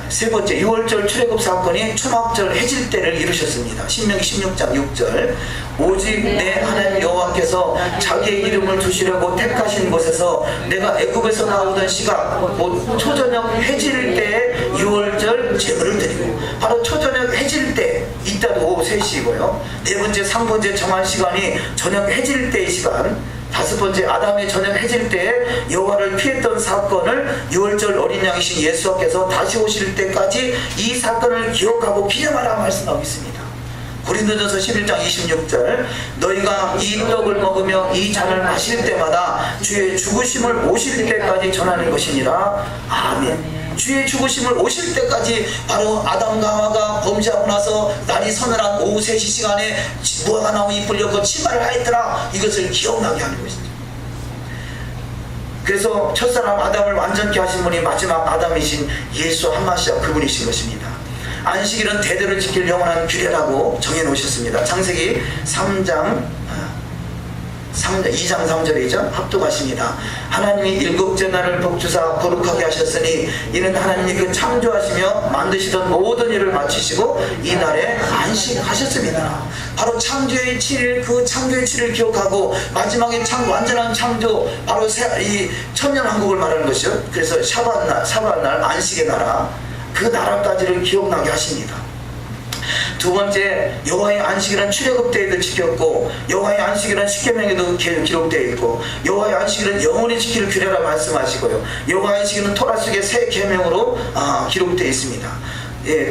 세 번째 유월절 출애굽 사건이 초막절 해질 때를 이루셨습니다. 신명기 16장 6절 오직 내 하나님 여호와께서 자기의 이름을 두시려고 택하신 곳에서 내가 애굽에서 나오던 시각 곧 초저녁 해질 때 유월절 제물을 드리고, 바로 초저녁 해질 때 이따도 오후 3시이고요. 네 번째 3번째 정한 시간이 저녁 해질 때의 시간. 다섯 번째 아담의 저녁 해질 때 여호와를 피했던 사건을 유월절 어린 양이신 예수께서 다시 오실 때까지 이 사건을 기억하고 기념하라 말씀하고 있습니다. 고린도전서 11장 26절 너희가 이 떡을 먹으며 이 잔을 마실 때마다 주의 죽으심을 오실 때까지 전하는 것이니라. 아멘. 주의 죽으심을 오실 때까지, 바로 아담과 하와가 범죄하고 나서 날이 서늘한 오후 3시 시간에 무화과 나무 잎을 엮고 치마를 하였더라, 이것을 기억나게 하는 것이죠. 그래서 첫사람 아담을 완전케 하신 분이 마지막 아담이신 예수 한 마시아 그분이신 것입니다. 안식일은 대대로 지킬 영원한 규례라고 정해놓으셨습니다. 창세기 2장 3절이죠. 합독하십니다. 하나님이 7째 날을 복주사 거룩하게 하셨으니 이는 하나님이 그 창조하시며 만드시던 모든 일을 마치시고 이 날에 안식하셨습니다. 바로 창조의 7일, 그 창조의 7일 기억하고 마지막에 완전한 창조, 바로 이 천년왕국을 말하는 것이죠. 그래서 샤밧날 안식의 나라, 그 나라까지를 기억나게 하십니다. 두 번째, 여호와의 안식일은 출애굽 때에도 지켰고 여호와의 안식일은 십계명에도 기록되어 있고 여호와의 안식일은 영원히 지킬 규례라 말씀하시고요. 여호와의 안식일은 토라 속의 새 계명으로 기록되어 있습니다.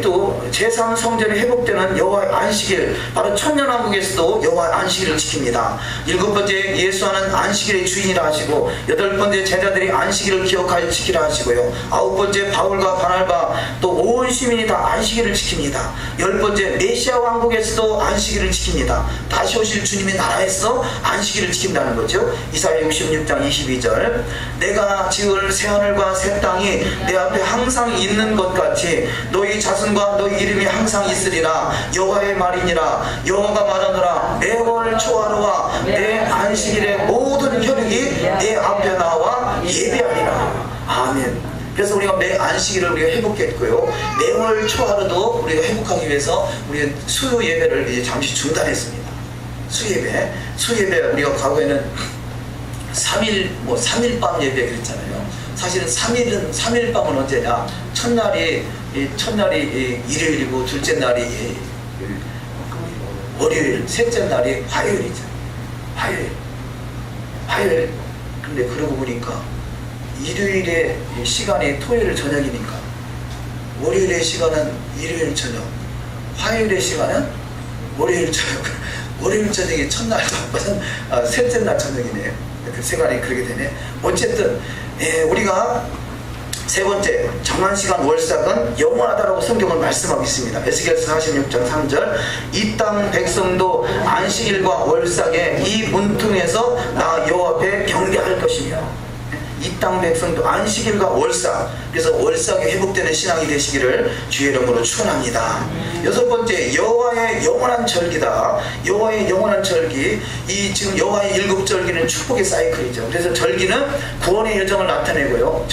또 제3성전이 회복되는 여호와의 안식일, 바로 천년왕국에서도 여호와의 안식일을 지킵니다. 7번째, 예수와는 안식일의 주인이라 하시고 8번째, 제자들이 안식일을 기억하여 지키라 하시고요. 9번째, 바울과 바나바 또 온 시민이 다 안식일을 지킵니다. 10번째, 메시아 왕국에서도 안식일을 지킵니다. 다시 오실 주님의 나라에서 안식일을 지킨다는 거죠. 이사야 66장 22절 내가 지을 새하늘과 새 땅이 내 앞에 항상 있는 것 같이 너희 자손과 너희 이름이 항상 있으리라. 여호와의 말이니라. 여호와가 말하노라. 매월 초하루와 내 안식일의 모든 혈육이 내 앞에 나와 예배하리라. 아멘. 그래서 우리가 매 안식일을 우리가 회복했고요. 매월 초하루도 우리가 회복하기 위해서 우리 수요 예배를 이제 잠시 중단했습니다. 수예배 우리가 과거에는 3일 밤 예배 그랬잖아요. 사실은 3일 밤은 언제냐? 첫날이 일요일이고 둘째 날이 월요일, 셋째 날이 화요일이죠. 화요일. 근데 그러고 보니까 일요일의 시간이 토요일 저녁이니까 월요일의 시간은 일요일 저녁, 화요일의 시간은 월요일 저녁. 월요일 저녁이 첫날도 셋째 날 저녁이네요. 그 시간이 그렇게 되네. 어쨌든 우리가 세 번째 정한시간 월삭은 영원하다라고 성경은 말씀하고 있습니다. 에스겔서 46장 3절 이 땅 백성도 안식일과 월삭에 이 문틈에서 나 여호와 앞에 경배할 것이며 이 땅 백성도 안식일과 월삭, 그래서 월삭이 회복되는 신앙이 되시기를 주의 이름으로 축원합니다. 여섯 번째 여호와의 영원한 절기다. 여호와의 영원한 절기, 이 지금 여호와의 일곱 절기는 축복의 사이클이죠. 그래서 절기는 구원의 여정을 나타내고요.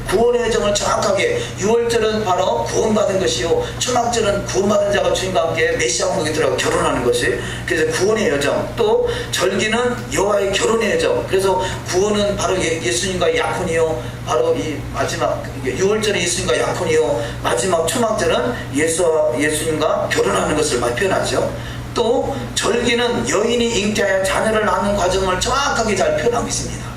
구원의 여정을 정확하게 6월절은 바로 구원받은 것이요, 초막절은 구원받은 자가 주님과 함께 메시아 왕국에 들어가 결혼하는 것이, 그래서 구원의 여정. 또 절기는 여호와의 결혼의 여정. 그래서 구원은 바로 예수님과 약혼이요, 바로 이 마지막 6월절은 예수님과 약혼이요, 마지막 초막절은 예수님과 결혼하는 것을 많이 표현하죠. 또 절기는 여인이 잉태하여 자녀를 낳는 과정을 정확하게 잘 표현하고 있습니다.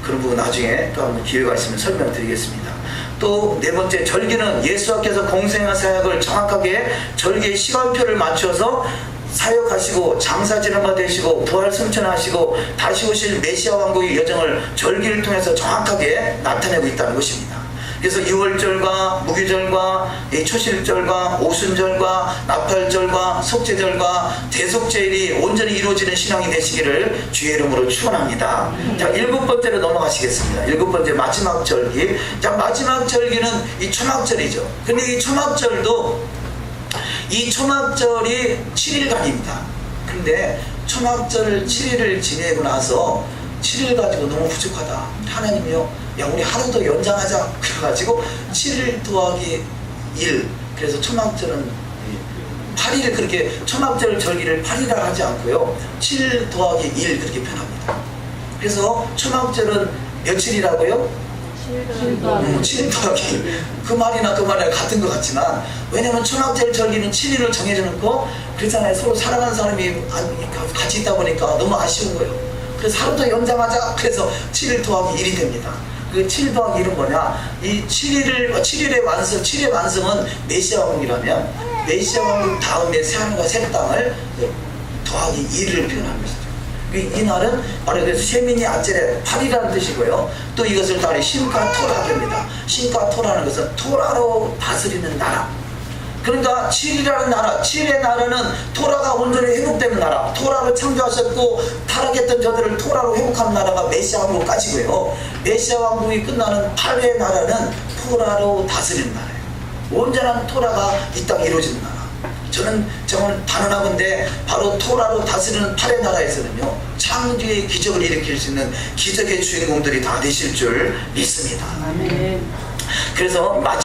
그런 부분 나중에 또 한번 기회가 있으면 설명드리겠습니다. 또 네 번째 절기는 예수께서 공생의 사역을 정확하게 절기의 시간표를 맞춰서 사역하시고 장사지는 바 되시고 부활 승천하시고 다시 오실 메시아 왕국의 여정을 절기를 통해서 정확하게 나타내고 있다는 것입니다. 그래서 6월절과 무교절과 초실절과 오순절과 나팔절과 속죄절과 대속죄일이 온전히 이루어지는 신앙이 되시기를 주의 이름으로 축원합니다. 자, 일곱 번째로 넘어가시겠습니다. 일곱 번째 마지막 절기. 자, 마지막 절기는 이 초막절이죠. 근데 이 초막절이 7일간입니다. 근데 초막절 7일을 지내고 나서 7일 가지고 너무 부족하다. 하나님이요, 야 우리 하루 더 연장하자. 그래가지고 7일 더하기 1. 그래서 초막절은 8일, 그렇게 초막절 절기를 8일이라 하지 않고요, 7일 더하기 1 그렇게 표현합니다. 그래서 초막절은 며칠이라고요? 7일 더하기 1. 그 말이나 같은 것 같지만, 왜냐면 초막절 절기는 7일을 정해져 놓고 그렇잖아요. 서로 사랑하는 사람이 같이 있다 보니까 너무 아쉬운 거예요. 그래서 하루 더 연장하자. 그래서 7일 더하기 1이 됩니다. 그 7일 더하기 1은 뭐냐? 이 7일의 완성은 메시아 왕국이라면 메시아 왕국 다음에 새하늘과 새 땅을 더하기 1을 표현하는 것이죠. 이 날은 바로 그래서 세미니 아체레 8이라는 뜻이고요. 또 이것을 다리 신카 토라입니다. 신카 토라는 것은 토라로 다스리는 나라. 그러니까 7이라는 나라, 7의 나라는 토라가 온전히 회복되는 나라, 토라를 창조하셨고 타락했던 저들을 토라로 회복하는 나라가 메시아 왕국까지고요. 메시아 왕국이 끝나는 8의 나라는 토라로 다스리는 나라예요. 온전한 토라가 이 땅에 이루어지는 나라. 저는 단언하건대 바로 토라로 다스리는 8의 나라에서는요, 창조의 기적을 일으킬 수 있는 기적의 주인공들이 다 되실 줄 믿습니다. 아멘. 그래서